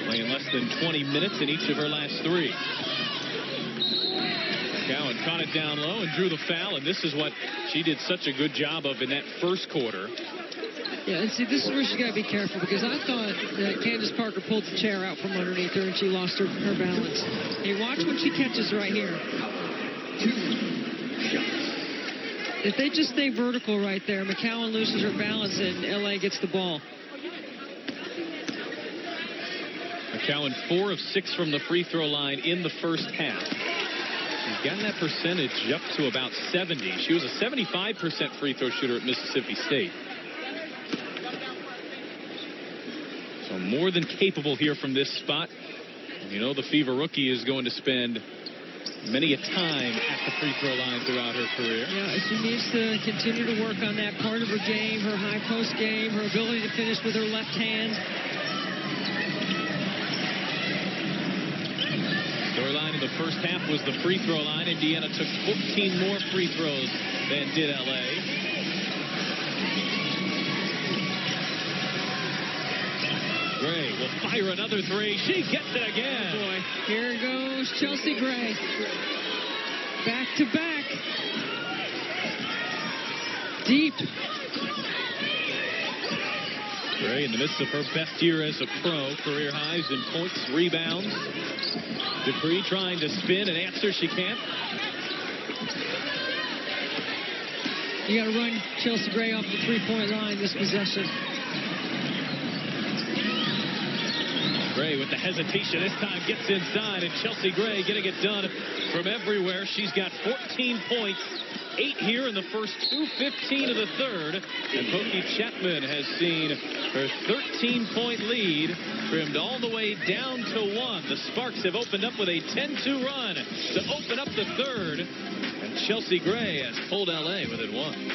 Playing less than 20 minutes in each of her last 3. McCowan caught it down low and drew the foul, and this is what she did such a good job of in that first quarter. Yeah, and see, this is where she's got to be careful, because I thought that Candace Parker pulled the chair out from underneath her and she lost her balance. Hey, watch when she catches right here. If they just stay vertical right there, McCowan loses her balance and LA gets the ball. McCowan 4 of 6 from the free throw line in the first half. She's gotten that percentage up to about 70. She was a 75% free throw shooter at Mississippi State. So more than capable here from this spot. You know, the Fever rookie is going to spend many a time at the free throw line throughout her career. Yeah, she needs to continue to work on that part of her game, her high post game, her ability to finish with her left hand. Storyline in the first half was the free throw line. Indiana took 14 more free throws than did LA. Gray will fire another 3. She gets it again. Oh boy, here goes Chelsea Gray. Back to back. Deep. Gray in the midst of her best year as a pro. Career highs in points, rebounds. Dupree trying to spin and answer. She can't. You got to run Chelsea Gray off the three-point line this possession. Gray with the hesitation this time gets inside, and Chelsea Gray getting it done from everywhere. She's got 14 points, 8 here in the first 2:15 of the third, and Pokey Chapman has seen her 13-point lead trimmed all the way down to 1. The Sparks have opened up with a 10-2 run to open up the third, and Chelsea Gray has pulled LA within 1.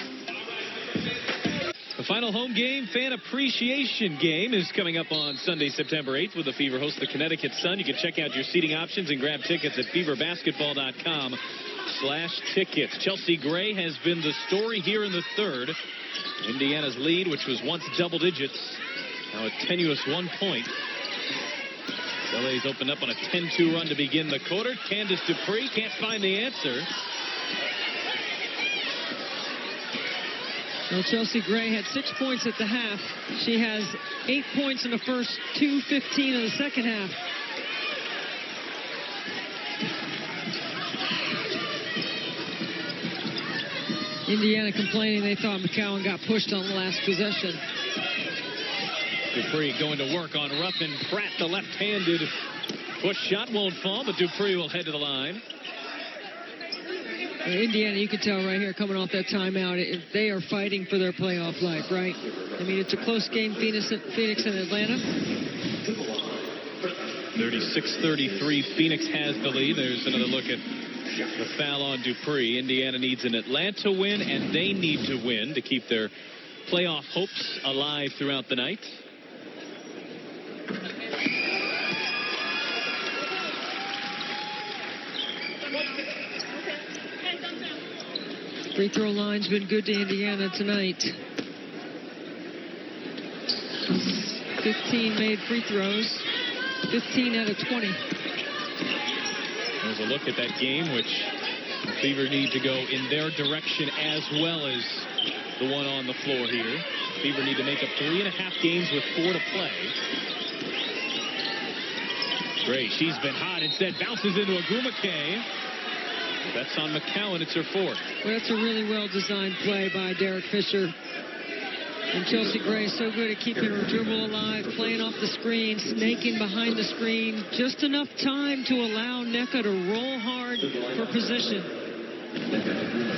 The final home game, fan appreciation game, is coming up on Sunday, September 8th, with the Fever host the Connecticut Sun. You can check out your seating options and grab tickets at feverbasketball.com/tickets. Chelsea Gray has been the story here in the third. Indiana's lead, which was once double digits, now a tenuous 1 point. LA's opened up on a 10-2 run to begin the quarter. Candace Dupree can't find the answer. Well, Chelsea Gray had 6 points at the half. She has 8 points in the first 2:15 of the second half. Indiana complaining they thought McCowan got pushed on the last possession. Dupree going to work on Ruffin Pratt. The left-handed push shot won't fall, but Dupree will head to the line. Indiana, you can tell right here, coming off that timeout, they are fighting for their playoff life, right? I mean, it's a close game, Phoenix and Atlanta. 36-33, Phoenix has the lead. There's another look at the foul on Dupree. Indiana needs an Atlanta win, and they need to win to keep their playoff hopes alive throughout the night. Free throw line's been good to Indiana tonight. 15 made free throws. 15 out of 20. There's a look at that game, which the Fever need to go in their direction as well as the one on the floor here. Fever need to make up 3.5 games with 4 to play. Gray, she's been hot. Instead, bounces into Agumake. That's on McCowan. It's her 4th. Well, that's a really well-designed play by Derek Fisher. And Chelsea Gray so good at keeping her dribble alive, playing off the screen, snaking behind the screen. Just enough time to allow Nneka to roll hard for position.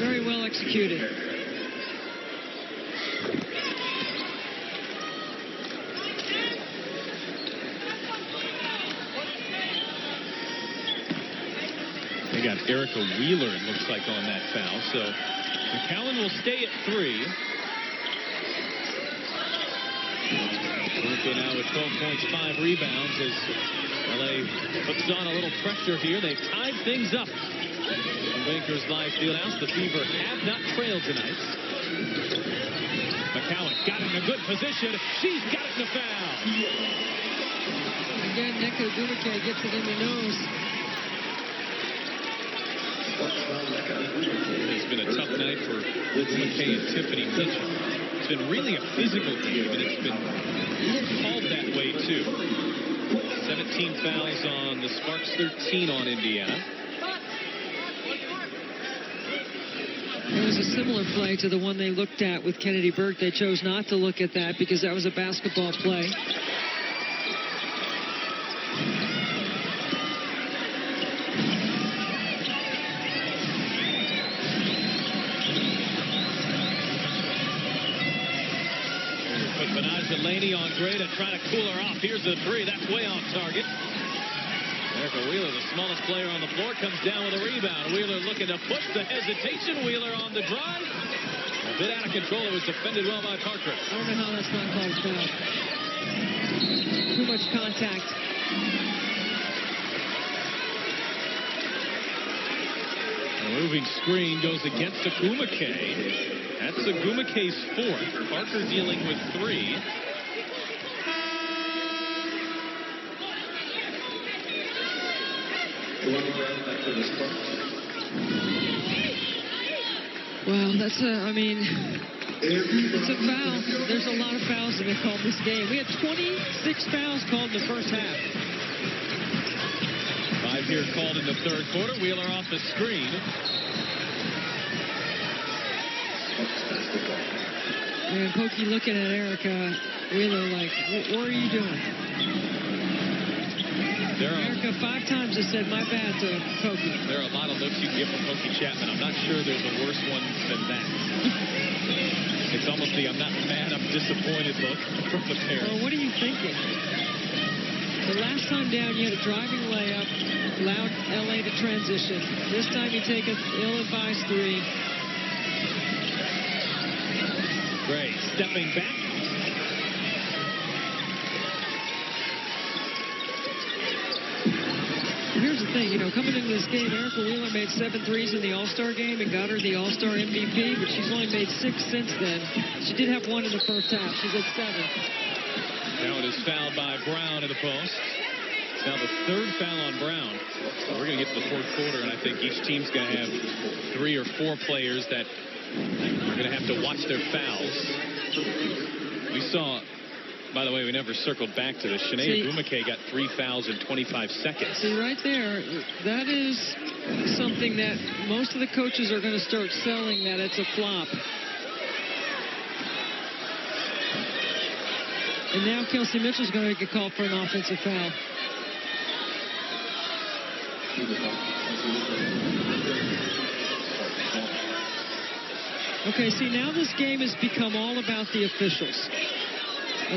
Very well executed. They got Erica Wheeler, it looks like, on that foul. So McCowan will stay at 3. Agumake now with 12 points, 5 rebounds as LA puts on a little pressure here. They've tied things up in Bankers Live Fieldhouse. The Fever have not trailed tonight. McCowan got in a good position. She's gotten the foul. Again, Nneka Agumake gets it in the nose. It's been a tough night for Agumake and Tiffany Mitchell. It's been really a physical game, and it's been called that way, too. 17 fouls on the Sparks, 13 on Indiana. It was a similar play to the one they looked at with Kennedy Burke. They chose not to look at that because that was a basketball play. Delaney on Gray to try to cool her off. Here's the 3. That's way off target. Erica Wheeler, the smallest player on the floor, comes down with a rebound. Wheeler looking to push the hesitation. Wheeler on the drive. A bit out of control. It was defended well by Parker. I don't know how that's not called foul. Too much contact. A moving screen goes against Agumake. That's Agumake's 4th. Parker dealing with 3. Well, that's it's a foul. There's a lot of fouls that have been called this game. We had 26 fouls called in the first half. 5 here called in the 3rd quarter. Wheeler off the screen. And Pokey looking at Erica Wheeler like, what are you doing? Erica 5 times has said, my bad to Pokey. There are a lot of looks you can get from Pokey Chapman. I'm not sure there's a worse one than that. It's almost the I'm not mad, I'm disappointed look from the parents. Well, what are you thinking? The last time down, you had a driving layup, allowed LA to transition. This time you take an ill-advised 3. Gray stepping back. Here's the thing, coming into this game, Erica Wheeler made 7 threes in the All-Star game and got her the All-Star MVP, but she's only made 6 since then. She did have 1 in the first half. She's at 7. Now it is fouled by Brown in the post. It's now the 3rd foul on Brown. We're going to get to the 4th quarter, and I think each team's going to have 3 or 4 players that are going to have to watch their fouls. We saw, by the way, we never circled back to this. Shanae Agumake got 3 fouls in 25 seconds. See, right there, that is something that most of the coaches are going to start selling, that it's a flop. And now Kelsey Mitchell's going to get called for an offensive foul. Okay, see, now this game has become all about the officials.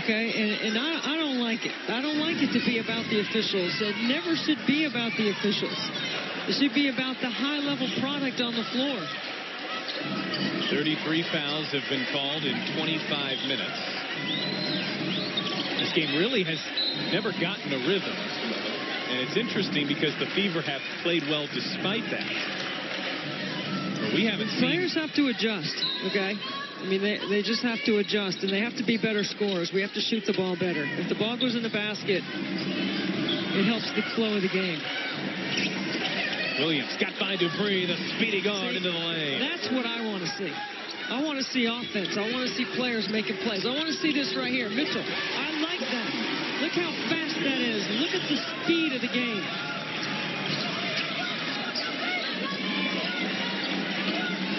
Okay, and I don't like it. I don't like it to be about the officials. It never should be about the officials. It should be about the high-level product on the floor. 33 fouls have been called in 25 minutes. This game really has never gotten a rhythm. And it's interesting because the Fever have played well despite that. We haven't seen... Players have to adjust, okay? I mean, they just have to adjust, and they have to be better scorers. We have to shoot the ball better. If the ball goes in the basket, it helps the flow of the game. Williams got by Dupree, the speedy guard into the lane. That's what I want to see. I want to see offense. I want to see players making plays. I want to see this right here. Mitchell, I like that. Look how fast that is. Look at the speed of the game.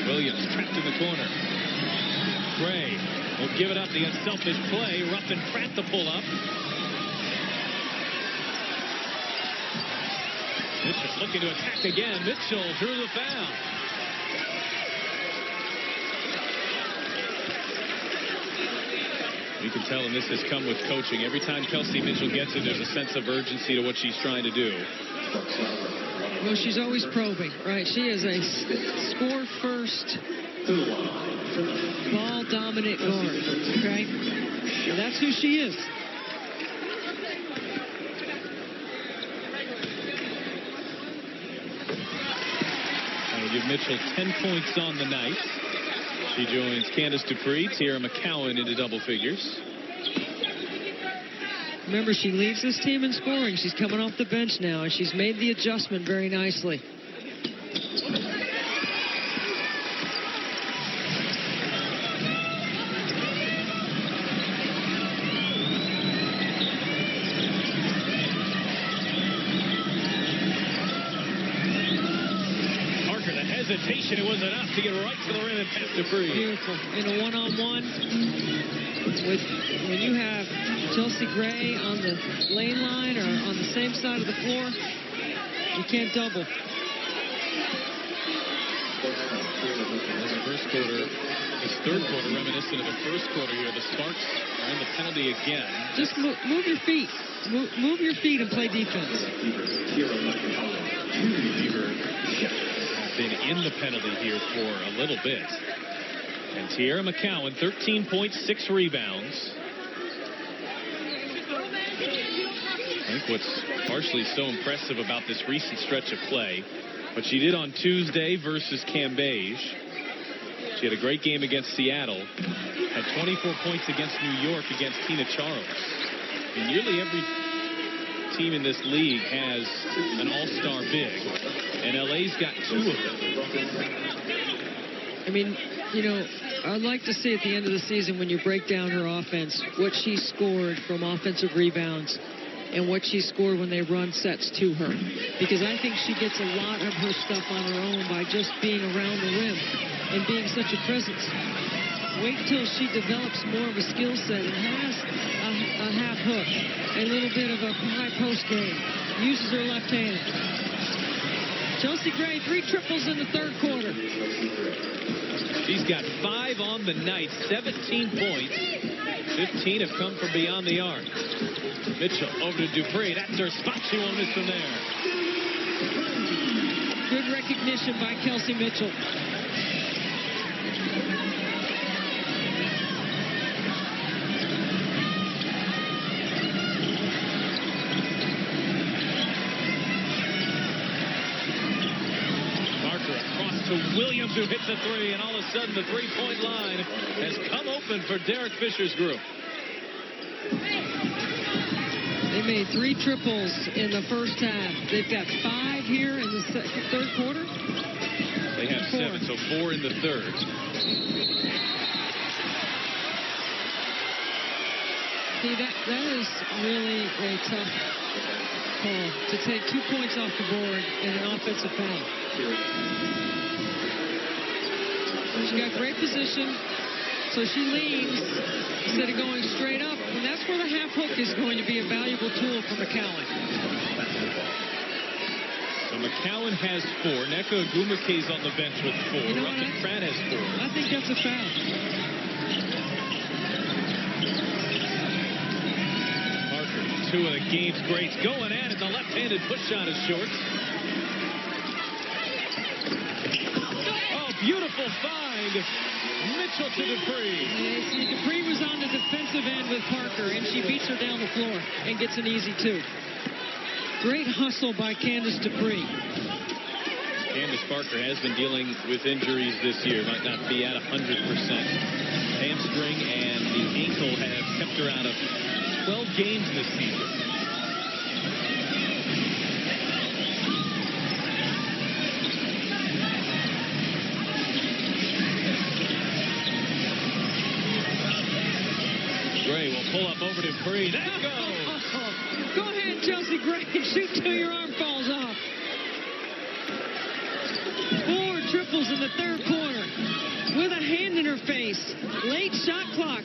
Williams trapped in the corner. Gray will give it up. The unselfish play. Ruffin Pratt the pull up. Mitchell looking to attack again. Mitchell drew the foul. You can tell, and this has come with coaching. Every time Kelsey Mitchell gets it, there's a sense of urgency to what she's trying to do. Well, she's always probing, right? She is a score-first, ball-dominant guard, okay? And that's who she is. That'll give Mitchell 10 points on the night. She joins Candace Dupree, Tiara McCowan into double figures. Remember, she leads this team in scoring. She's coming off the bench now, and she's made the adjustment very nicely. Parker, the hesitation, it was enough to get right to the rim and pass Dupree. Beautiful. In a one-on-one, when you have Chelsea Gray on the lane line or on the same side of the floor, you can't double. First quarter, this third quarter reminiscent of the first quarter here. The Sparks are in the penalty again. Just move your feet. Move your feet and play defense. Beaver has been in the penalty here for a little bit. And Tiara McCowan, 13.6 rebounds. I think what's partially so impressive about this recent stretch of play, what she did on Tuesday versus Cambage. She had a great game against Seattle. Had 24 points against New York against Tina Charles. And nearly every team in this league has an all-star big. And LA's got 2 of them. I mean, you know, I'd like to see at the end of the season when you break down her offense, what she scored from offensive rebounds and what she scored when they run sets to her. Because I think she gets a lot of her stuff on her own by just being around the rim and being such a presence. Wait till she develops more of a skill set and has a half hook, a little bit of a high post game, uses her left hand. Chelsea Gray, 3 triples in the third quarter. She's got 5 on the night, 17 points. 15 have come from beyond the arc. Mitchell over to Dupree. That's her spot. She won't miss from there. Good recognition by Kelsey Mitchell. Parker across to Williams, who hits a 3, and all of a sudden the three-point line has come open for Derek Fisher's group. They made 3 triples in the first half. They've got 5 here in the third quarter. They have 7, so 4 in the third. See, that is really a tough call to take 2 points off the board in an offensive foul. She got great position, so she leans instead of going straight up, and that's where the half hook is going to be a valuable tool for McCowan. So McCowan has 4. Nneka Ogwumike's on the bench with 4. You know Ruffin Pratt has 4. I think that's a foul. Parker, 2 of the game's greats, going at it. The left-handed push shot is short. Oh, beautiful find. Mitchell to Dupree. See, Dupree was on the defensive end with Parker, and she beats her down the floor and gets an easy 2. Great hustle by Candace Dupree. Candace Parker has been dealing with injuries this year. Might not be at 100%. Hamstring and the ankle have kept her out of 12 games this season. Gray will pull up over to Bree. There it goes. Go ahead, Chelsea Gray. Shoot till your arm falls off. 4 triples in the third quarter with a hand in her face. Late shot clock.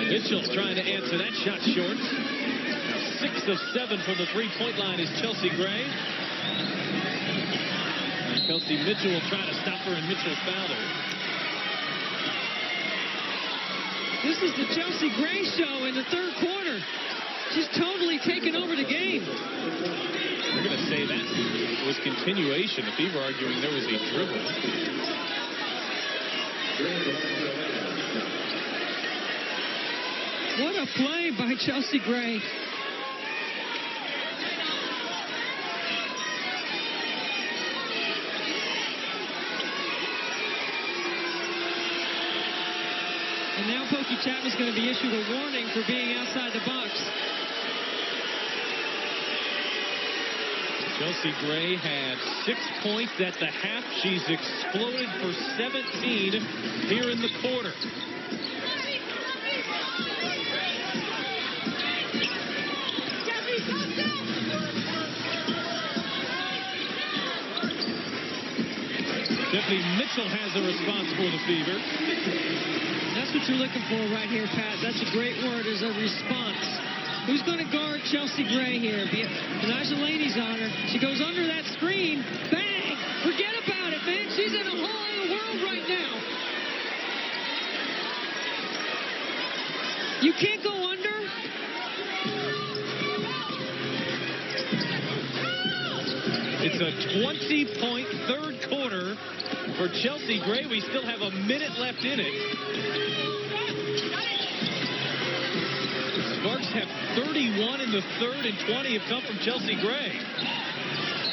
Mitchell's trying to answer that shot short. Now 6 of 7 from the three-point line is Chelsea Gray. And Kelsey Mitchell will try to stop her, and Mitchell fouled her. This is the Chelsea Gray show in the third quarter. She's totally taken over the game. They're going to say that was continuation. The Fever arguing there was a dribble. What a play by Chelsea Gray. And now Pokey Chapman's going to be issued a warning for being outside the box. Chelsea Gray had 6 points at the half. She's exploded for 17 here in the quarter. Tiffany Mitchell has the response for the Fever. That's what you're looking for right here, Pat. That's a great word, is a response. Who's going to guard Chelsea Gray here? Elijah Laney's on her. She goes under that screen. Bang! Forget about it, man. She's in a whole other world right now. You can't go under. It's a 20-point third quarter for Chelsea Gray. We still have a minute left in it. Sparks have 31 in the third, and 20 have come from Chelsea Gray.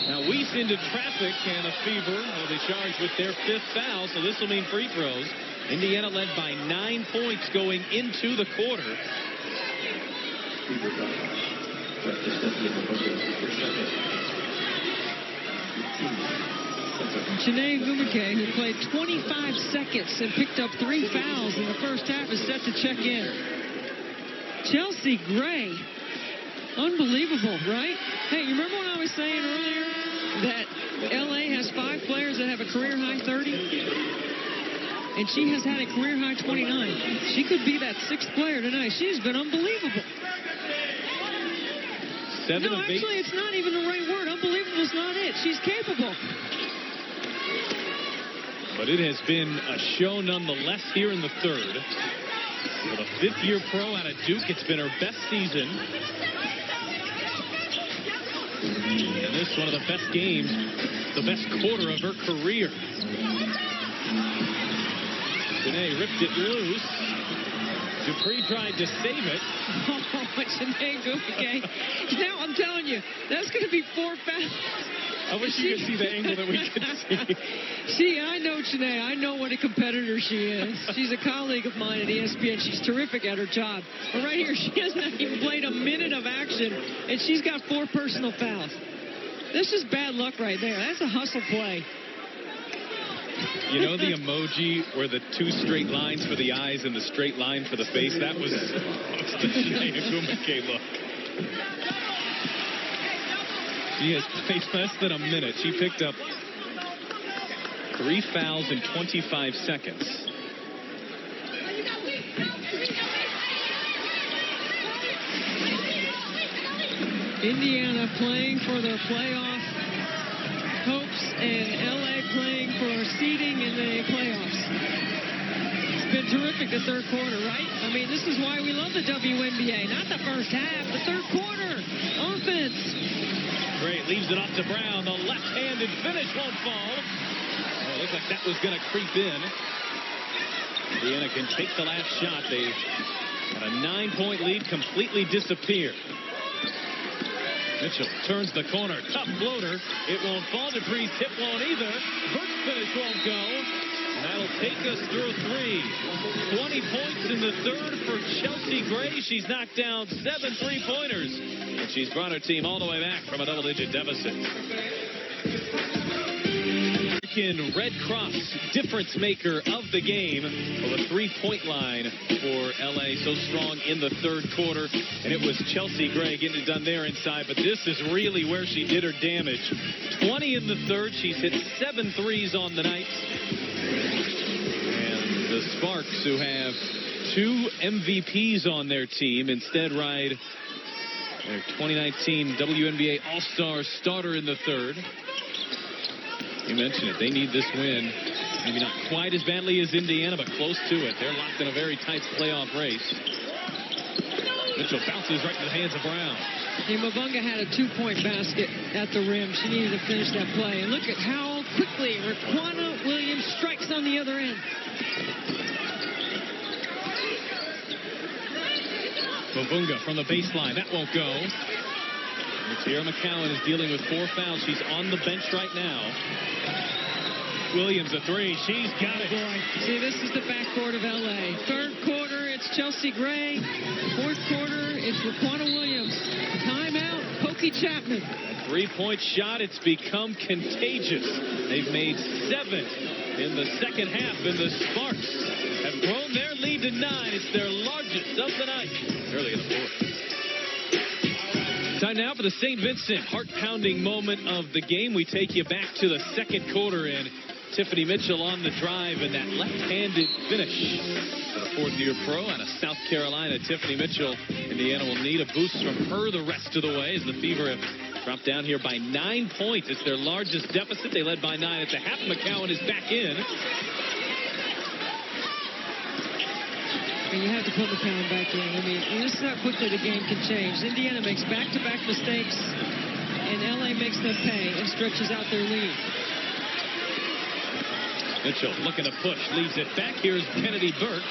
Now Weiss into traffic, and the Fever will be charged with their 5th foul, so this will mean free throws. Indiana led by 9 points going into the quarter. Janae Gumake, who played 25 seconds and picked up 3 fouls in the first half, is set to check in. Chelsea Gray. Unbelievable, right? Hey, you remember when I was saying earlier that LA has 5 players that have a career-high 30? And she has had a career-high 29. She could be that 6th player tonight. She's been unbelievable. 7 no, of 8. actually, it's not even the right word. Unbelievable is not it. She's capable. But it has been a show nonetheless here in the third. For the 5th-year pro out of Duke, it's been her best season. And this one of the best games, the best quarter of her career. Janae ripped it loose. Dupree tried to save it. Oh, Janae Gumake. Now, I'm telling you, that's going to be 4 fouls. I wish you could see the angle that we could see. I know Janae. I know what a competitor she is. She's a colleague of mine at ESPN. She's terrific at her job. But right here, she hasn't even played a minute of action, and she's got 4 personal fouls. That's just bad luck right there. That's a hustle play. You know the emoji where the 2 straight lines for the eyes and the straight line for the face? That was the Janae Gumake look. She has played less than a minute. She picked up 3 fouls in 25 seconds. Indiana playing for their playoff hopes and LA playing for seeding in the playoffs. It's been terrific the third quarter, right? I mean, this is why we love the WNBA. Not the first half, the third quarter. Offense. Gray leaves it off to Brown. The left-handed finish won't fall. Oh, it looked like that was going to creep in. Indiana can take the last shot. They had a 9-point lead completely disappear. Mitchell turns the corner. Tough floater. It won't fall. Dupree's tip won't either. Burke's finish won't go. And that'll take us through 3. 20 points in the third for Chelsea Gray. She's knocked down 7 3-pointers. And she's brought her team all the way back from a double-digit deficit. Red Cross difference maker of the game of a 3-point line for LA, so strong in the third quarter, and it was Chelsea Gray getting it done there inside, but this is really where she did her damage. 20 in the third. She's hit 7 threes on the night, and the Sparks, who have 2 MVPs on their team, instead ride their 2019 WNBA All-Star starter in the third. You mentioned it. They need this win. Maybe not quite as badly as Indiana, but close to it. They're locked in a very tight playoff race. Mitchell bounces right into the hands of Brown. Mavunga had a 2-point basket at the rim. She needed to finish that play. And look at how quickly Raquana Williams strikes on the other end. Mavunga from the baseline. That won't go. Tiara McCowan is dealing with 4 fouls. She's on the bench right now. Williams a 3. She's got it. See, this is the backcourt of LA. Third quarter, it's Chelsea Gray. Fourth quarter, it's Raquana Williams. Timeout, Pokey Chapman. A 3-point shot. It's become contagious. They've made 7 in the second half, and the Sparks have grown their lead to 9. It's their largest of the night. Early in the fourth. Time now for the St. Vincent heart-pounding moment of the game. We take you back to the second quarter, and Tiffany Mitchell on the drive and that left-handed finish. For the fourth-year pro out of South Carolina, Tiffany Mitchell. Indiana will need a boost from her the rest of the way as the Fever have dropped down here by 9 points. It's their largest deficit. They led by 9 at the half. McCowan is back in. And you have to put McCowan back in. I mean, this is how quickly the game can change. Indiana makes back-to-back mistakes, and LA makes them pay and stretches out their lead. Mitchell looking to push, leaves it back. Here's Kennedy Burke.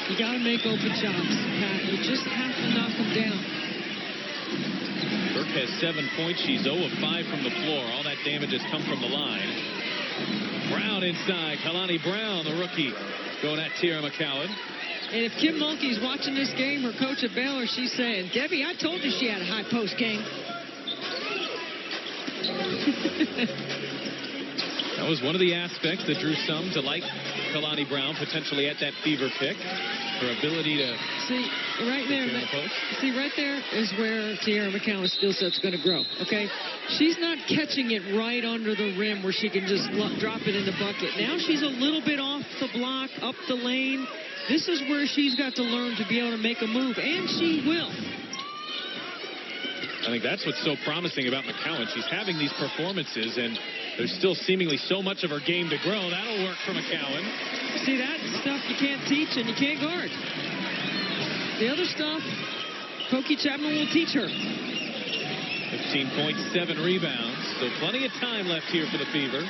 You got to make open shots, Pat. You just have to knock them down. Burke has 7 points. She's 0 of 5 from the floor. All that damage has come from the line. Brown inside. Kalani Brown, the rookie, going at Tiara McCowan. And if Kim Mulkey's watching this game, her coach at Baylor, she's saying, Debbie, I told you she had a high post game. That was one of the aspects that drew some to like Kalani Brown potentially at that Fever pick. Her ability to see right there. See right there is where Tiara McCowan's skill set's going to grow. Okay, she's not catching it right under the rim where she can just drop it in the bucket. Now she's a little bit off the block, up the lane. This is where she's got to learn to be able to make a move, and she will. I think that's what's so promising about McCowan. She's having these performances, and there's still seemingly so much of her game to grow. That'll work for McCowan. See, that stuff you can't teach and you can't guard. The other stuff, Pokey Chapman will teach her. 15 points, 7 rebounds. So plenty of time left here for the Fever.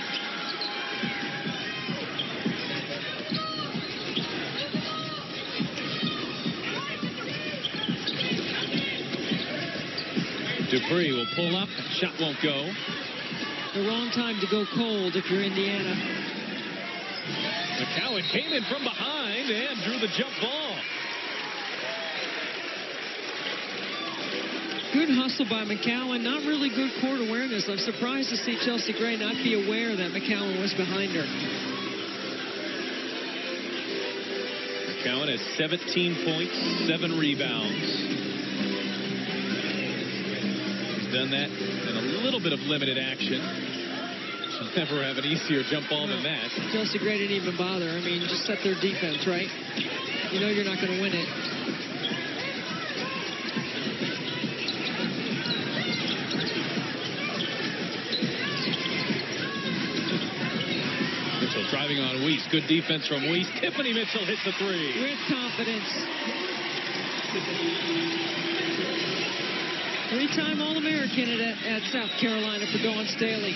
Dupree will pull up. Shot won't go. The wrong time to go cold if you're Indiana. McCowan came in from behind and drew the jump ball. Good hustle by McCowan. Not really good court awareness. I'm surprised to see Chelsea Gray not be aware that McCowan was behind her. McCowan has 17 points, 7 rebounds. Done that in a little bit of limited action. She'll never have an easier jump ball than that. Chelsea Gray didn't even bother. I mean, just set their defense, right? You know you're not going to win it. Mitchell driving on Weiss. Good defense from Weiss. Tiffany Mitchell hits the 3. With confidence. 3-time All-American at South Carolina for Dawn Staley.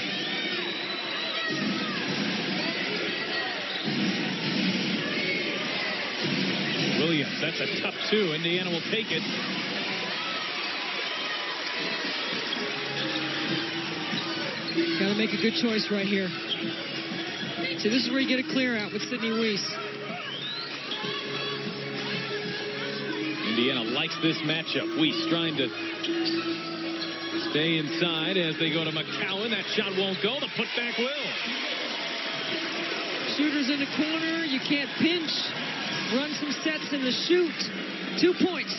Williams, that's a tough 2. Indiana will take it. to make a good choice right here. See, this is where you get a clear out with Sydney Weiss. Indiana likes this matchup. Weiss trying to stay inside as they go to McCowan. That shot won't go. The putback will. Shooters in the corner. You can't pinch. Run some sets in the shoot. 2 points.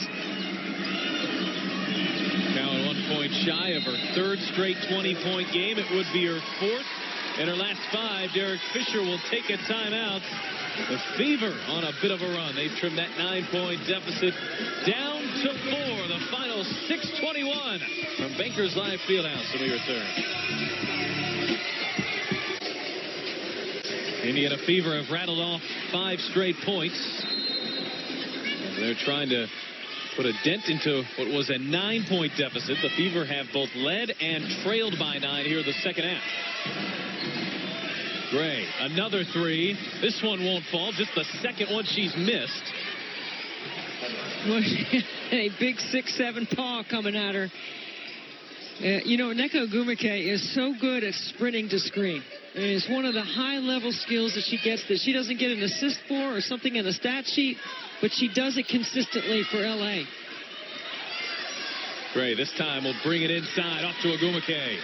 McCowan 1 point shy of her third straight 20-point game. It would be her fourth. In her last 5, Derek Fisher will take a timeout. The Fever on a bit of a run. They've trimmed that 9-point deficit down to 4. The final 6:21 from Bankers Live Fieldhouse when we return. Indiana Fever have rattled off 5 straight points. They're trying to put a dent into what was a 9-point deficit. The Fever have both led and trailed by 9 here in the second half. Gray, another 3. This one won't fall. Just the second one she's missed. A big 6'7" paw coming at her. You know, Nneka Ogwumike is so good at sprinting to screen. And it's one of the high-level skills that she gets that she doesn't get an assist for or something in the stat sheet, but she does it consistently for L.A. Gray this time will bring it inside off to Ogwumike.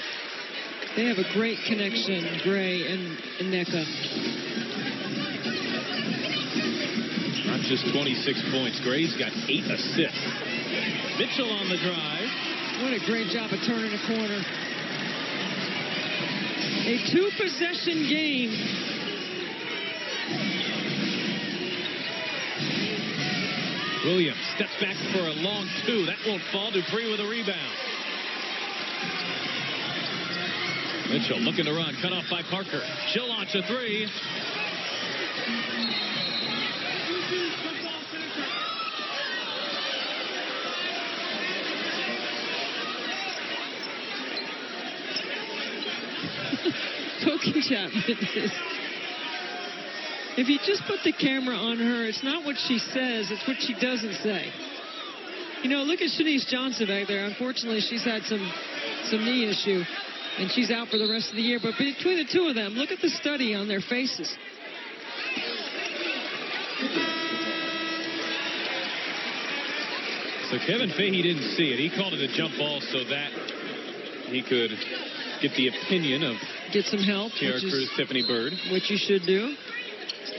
They have a great connection, Gray and Nneka. Not just 26 points. Gray's got 8 assists. Mitchell on the drive. What a great job of turning the corner. A 2-possession game. Williams steps back for a long 2. That won't fall. Dupree with a rebound. Mitchell looking to run. Cut off by Parker. She'll launch a 3. Koki Chapman is. If you just put the camera on her, it's not what she says, it's what she doesn't say. You know, look at Shanice Johnson back there. Unfortunately, she's had some knee issue, and she's out for the rest of the year. But between the two of them, look at the study on their faces. So Kevin Fahey didn't see it. He called it a jump ball so that he could get the opinion of some help. Sierra Cruz, Tiffany Bird. Which you should do.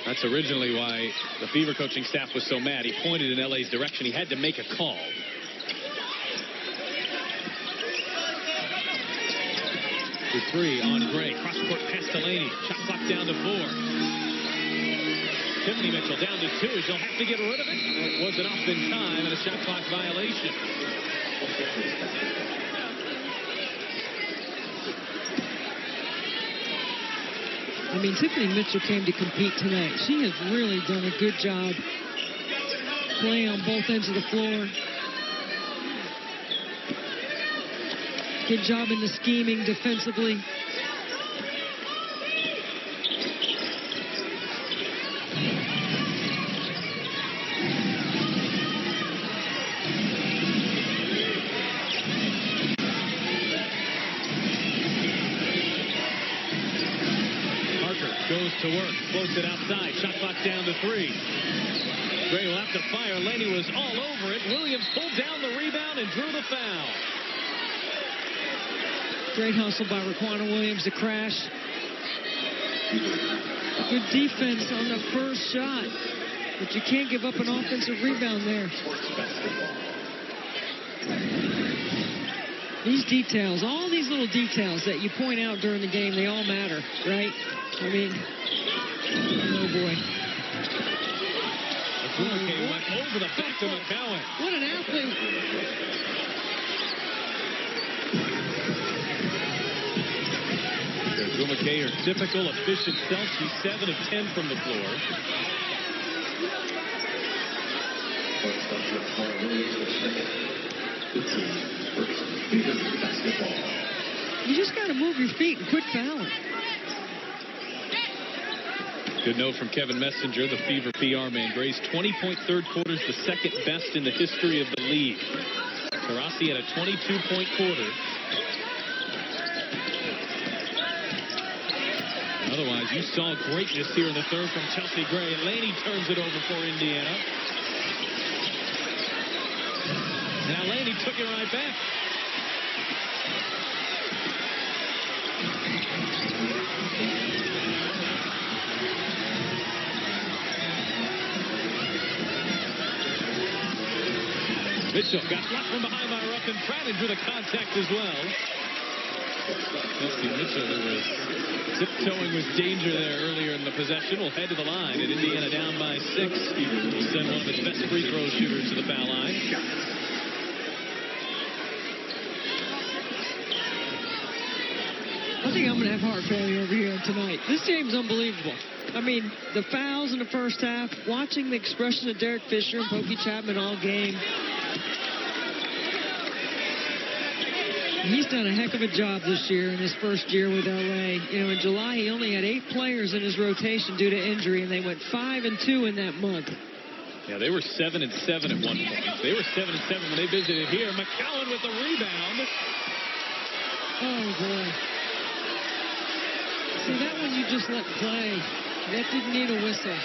That's originally why the Fever coaching staff was so mad. He pointed in LA's direction. He had to make a call. Dupree on Gray. Cross court past Delaney. Shot clock down to 4. Tiffany Mitchell down to 2. She'll have to get rid of it. It wasn't off in time and a shot clock violation. I mean, Tiffany Mitchell came to compete tonight. She has really done a good job playing on both ends of the floor. Good job in the scheming defensively. Goes to work, floats it outside, shot clock down to 3. Gray will have to fire. Laney was all over it. Williams pulled down the rebound and drew the foul. Great hustle by Raquana Williams to crash. Good defense on the first shot, but you can't give up an offensive rebound there. These details, all these little details that you point out during the game, they all matter, right? I mean, oh boy. Ogwumike went over the back to McCowan. What an athlete. Ogwumike, her typical efficient self. She's 7 of 10 from the floor. You just got to move your feet and quit fouling. Good note from Kevin Messenger, the Fever PR man. Gray's 20-point third quarter is the second best in the history of the league. Taurasi had a 22-point quarter. Otherwise, you saw greatness here in the third from Chelsea Gray. And Laney turns it over for Indiana. Now Laney took it right back. Mitchell got blocked from behind by Ruffin. Pratt into the contact as well. Chelsea Mitchell, who was tiptoeing with danger there earlier in the possession, will head to the line. And Indiana down by 6. Will send one of its best free throw shooters to the foul line. I think I'm going to have heart failure over here tonight. This game's unbelievable. I mean, the fouls in the first half, watching the expression of Derek Fisher and Pokey Chapman all game. He's done a heck of a job this year in his first year with L.A. You know, in July, he only had 8 players in his rotation due to injury, and they went 5-2 in that month. Yeah, they were 7-7 at one point. They were 7-7 when they visited here. McCowan with the rebound. Oh, boy. See, that one you just let play. That didn't need a whistle.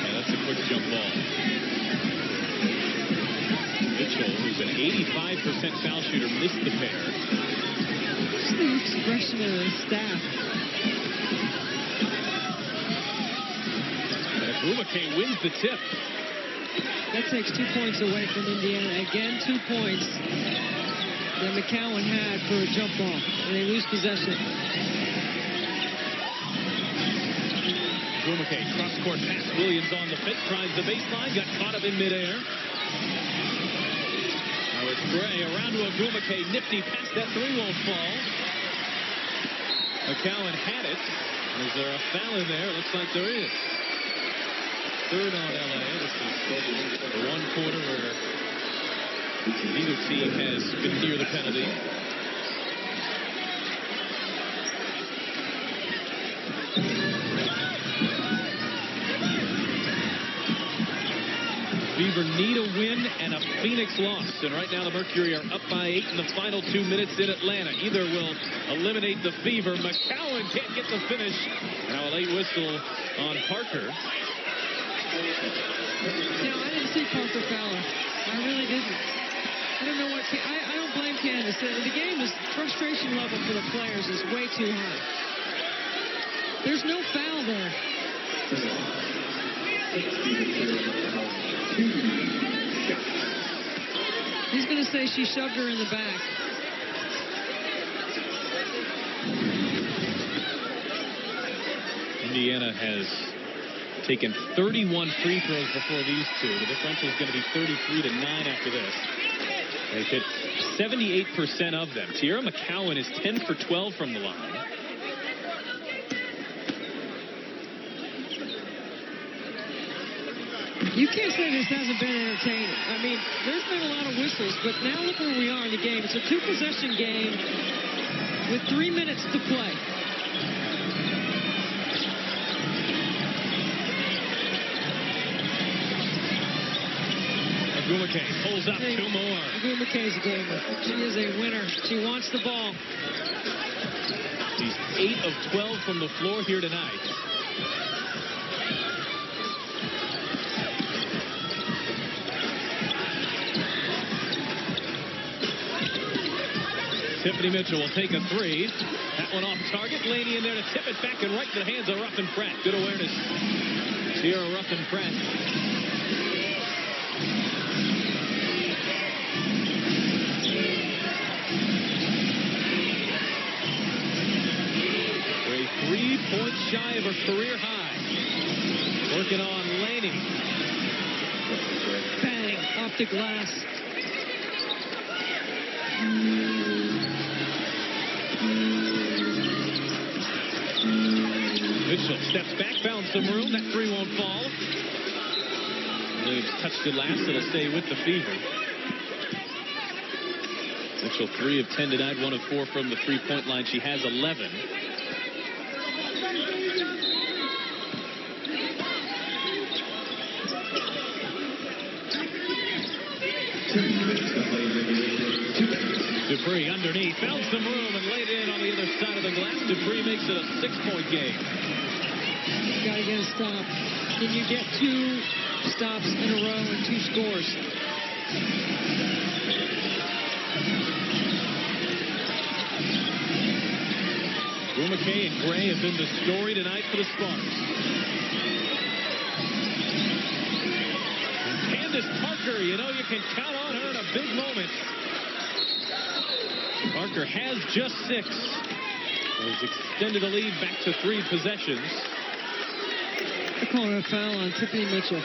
Yeah, that's a quick jump ball. Mitchell, who's an 85% foul shooter, missed the pair. What's the expression of the staff? And Agumake wins the tip. That takes 2 points away from Indiana. Again, 2 points that McCowan had for a jump ball, and they lose possession. Agumake, cross-court pass. Williams on the fit, tries the baseline, got caught up in midair. Now it's Gray around to Agumake, nifty pass, that three won't fall. McCowan had it. Is there a foul in there? It looks like there is. Third on LA. This is the one quarter where neither team has been near the penalty. Fever need a win and a Phoenix loss. And right now the Mercury are up by 8 in the final 2 minutes in Atlanta. Either will eliminate the Fever. McCowan can't get the finish. Now a late whistle on Parker. No, I didn't see Parker Fowler. I really didn't. I don't know what. I don't blame Candace. The game is frustration level for the players is way too high. There's no foul there. He's going to say she shoved her in the back. Indiana has taken 31 free throws before these two. The differential is going to be 33-9 after this. They've hit 78% of them. Tierra McCowan is 10 for 12 from the line. You can't say this hasn't been entertaining. I mean, there's been a lot of whistles, but now look where we are in the game. It's a 2-possession game with 3 minutes to play. Agumake pulls up 2 more. Agumake's a gamer. She is a winner. She wants the ball. He's 8 of 12 from the floor here tonight. Tiffany Mitchell will take a 3. That one off target. Laney in there to tip it back and right to the hands of Ruffin Pratt. Good awareness. Sierra Ruffin Pratt. A 3 points shy of her career high. Working on Laney. Bang, off the glass. Mitchell steps back, found some room. That 3 won't fall. Williams touched it last. It'll stay with the Fever. Mitchell 3 of 10 tonight, 1 of 4 from the 3-point line. She has 11. Dupree underneath, found some room and laid in on the other side of the glass. Dupree makes it a 6-point game. Got to get a stop. Can you get 2 stops in a row and 2 scores? Drew McKay and Gray have been the story tonight for the Sparks. And Candace Parker, you know you can count on her in a big moment. Parker has just 6. Has extended the lead back to 3 possessions. They're calling a foul on Tiffany Mitchell.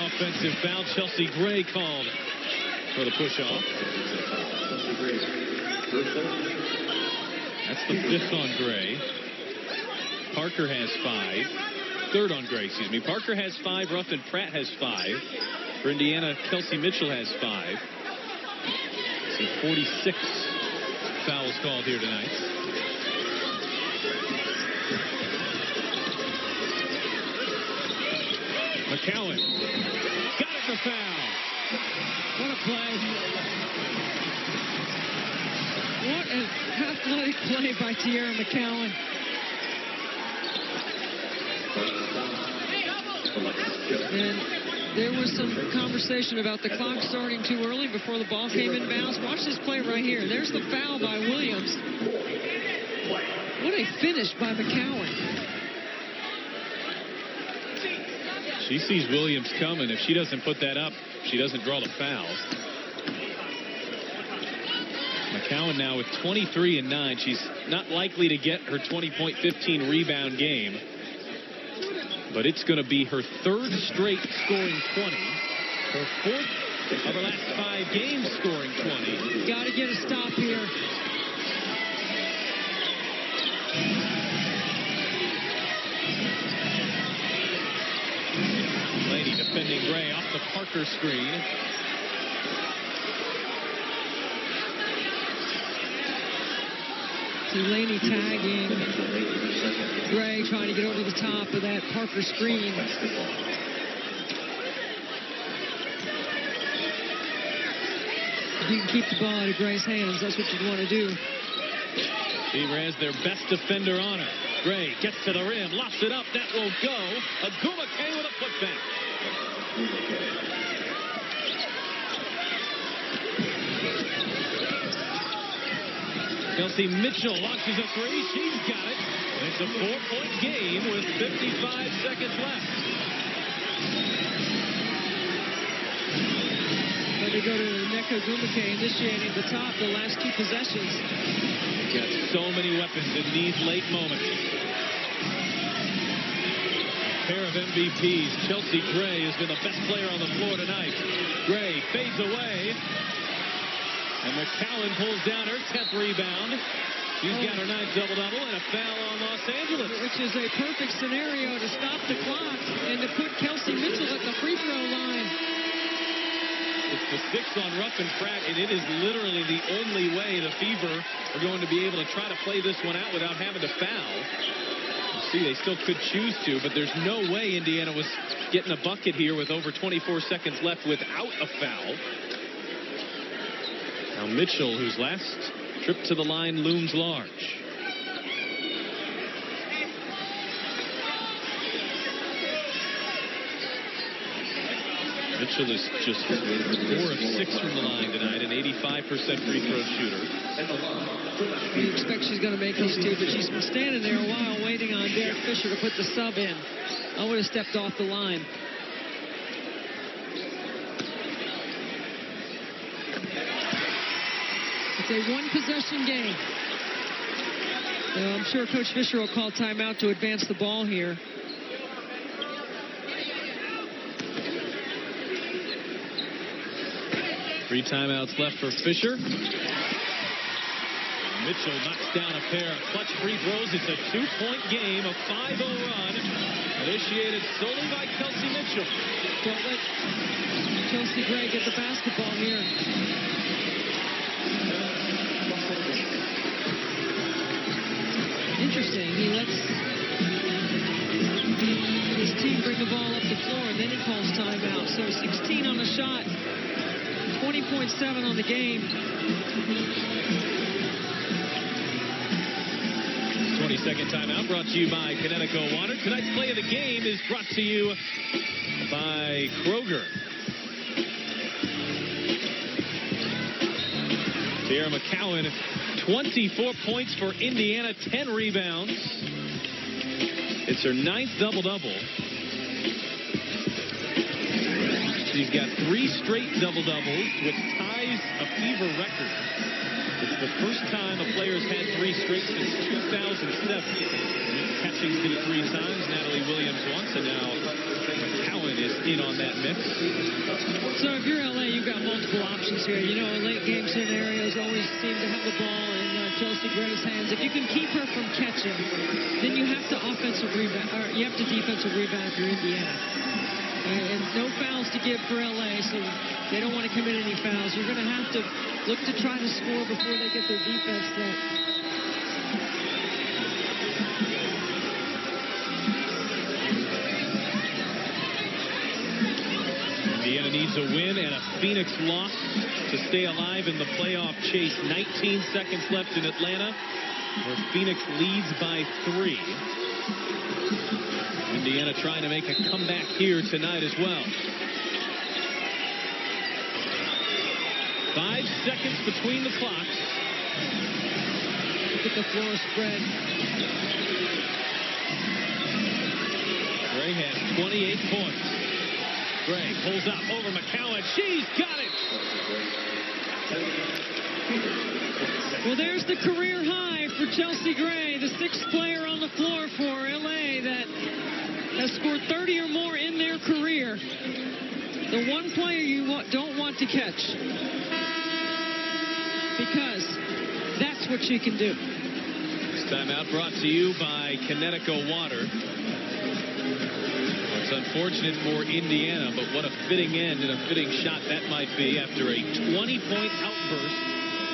Offensive foul, Chelsea Gray called for the push-off. That's the 5th on Gray. Parker has 5. 3rd on Gray, excuse me. Parker has 5. Ruffin Pratt has 5. For Indiana, Kelsey Mitchell has 5. So 46 fouls called here tonight. McCowan got it for foul. What a play. What an athletic play by Tierra McCowan. And there was some conversation about the clock starting too early before the ball came in bounds. Watch this play right here. There's the foul by Williams. What a finish by McCowan. She sees Williams coming. If she doesn't put that up, she doesn't draw the foul. McCowan now with 23 and 9. She's not likely to get her 20-point, 15-rebound game. But it's going to be her 3rd straight scoring 20. Her 4th of her last 5 games scoring 20. Got to get a stop here. Laney defending Gray off the Parker screen. Laney tagging Gray, trying to get over the top of that Parker screen. If you can keep the ball out of Gray's hands, that's what you'd want to do. Beaver has their best defender on her. Gray gets to the rim, lofts it up, that won't go. Agumake with a putback. Kelsey Mitchell launches a 3. She's got it. It's a 4-point game with 55 seconds left. But they go to Nneka Agumake initiating the top the last 2 possessions. He's got so many weapons in these late moments. A pair of MVPs. Chelsea Gray has been the best player on the floor tonight. Gray fades away. And McCowan pulls down her 10th rebound. She's got her 9th double-double and a foul on Los Angeles. Which is a perfect scenario to stop the clock and to put Kelsey Mitchell at the free throw line. It's the 6 on Ruffin Pratt, and it is literally the only way the Fever are going to be able to try to play this one out without having to foul. You see, they still could choose to, but there's no way Indiana was getting a bucket here with over 24 seconds left without a foul. Now Mitchell, whose last trip to the line looms large. Mitchell is just 4 of 6 from the line tonight, an 85% free throw shooter. You expect she's going to make these 2, but she's been standing there a while waiting on Derek Fisher to put the sub in. I would have stepped off the line. It's a 1-possession game. I'm sure Coach Fisher will call timeout to advance the ball here. Three timeouts left for Fisher. Mitchell knocks down a pair of clutch free throws. It's a 2-point game, a 5-0 run, initiated solely by Kelsey Mitchell. Don't let Chelsea Gray get the basketball here. Interesting. He lets his team bring the ball up the floor, and then he calls timeout. So 16 on the shot, 20.7 on the game. 22nd timeout brought to you by Connecticut Water. Tonight's play of the game is brought to you by Kroger. Teaira McCowan, 24 points for Indiana, 10 rebounds. It's her 9th double-double. She's got 3 straight double-doubles, which ties a fever record. It's the first time a player's had 3 straight since 2007. Catching's did it 3 times, Natalie Williams once, and now McCowan is in on that mix. So if you're LA, you've got multiple options here. You know, late game scenarios always seem to have the ball in Chelsea Gray's hands. If you can keep her from catching, then you have to defensive rebound if you're Indiana. And no fouls to give for LA, so they don't want to commit any fouls. You're going to have to look to try to score before they get their defense set. Indiana needs a win and a Phoenix loss to stay alive in the playoff chase. 19 seconds left in Atlanta, where Phoenix leads by 3. Indiana trying to make a comeback here tonight as well. 5 seconds between the clocks. Look at the floor spread. Gray has 28 points. Gray pulls up over McCowan. She's got it. Well, there's the career high for Chelsea Gray, the 6th player on the floor for LA that has scored 30 or more in their career. The one player you don't want to catch, because that's what she can do. This timeout brought to you by Connecticut Water. It's unfortunate for Indiana, but what a fitting end and a fitting shot that might be after a 20-point outburst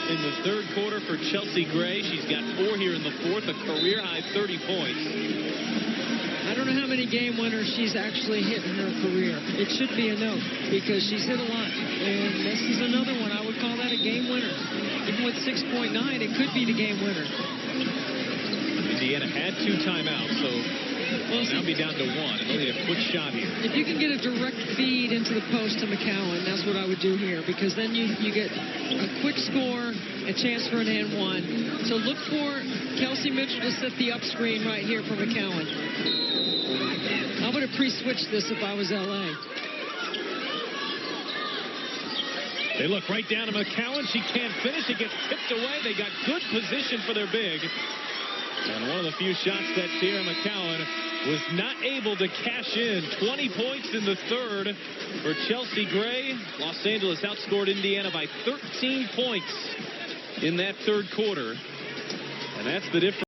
in the 3rd quarter for Chelsea Gray. She's got 4 here in the 4th, a career-high 30 points. I don't know how many game winners she's actually hit in her career. It should be a note, because she's hit a lot. And this is another one. I would call that a game winner. Even with 6.9, it could be the game winner. Indiana had 2 timeouts, so will now be down to 1. And they'll need a quick shot here. If you can get a direct feed into the post to McCowan, that's what I would do here, because then you get a quick score, a chance for an and 1. So look for Kelsey Mitchell to set the up screen right here for McCowan. I would have pre-switched this if I was LA. They look right down to McCowan. She can't finish. It gets tipped away. They got good position for their big. And one of the few shots that Teaira McCowan was not able to cash in. 20 points in the 3rd for Chelsea Gray. Los Angeles outscored Indiana by 13 points in that 3rd quarter. And that's the difference.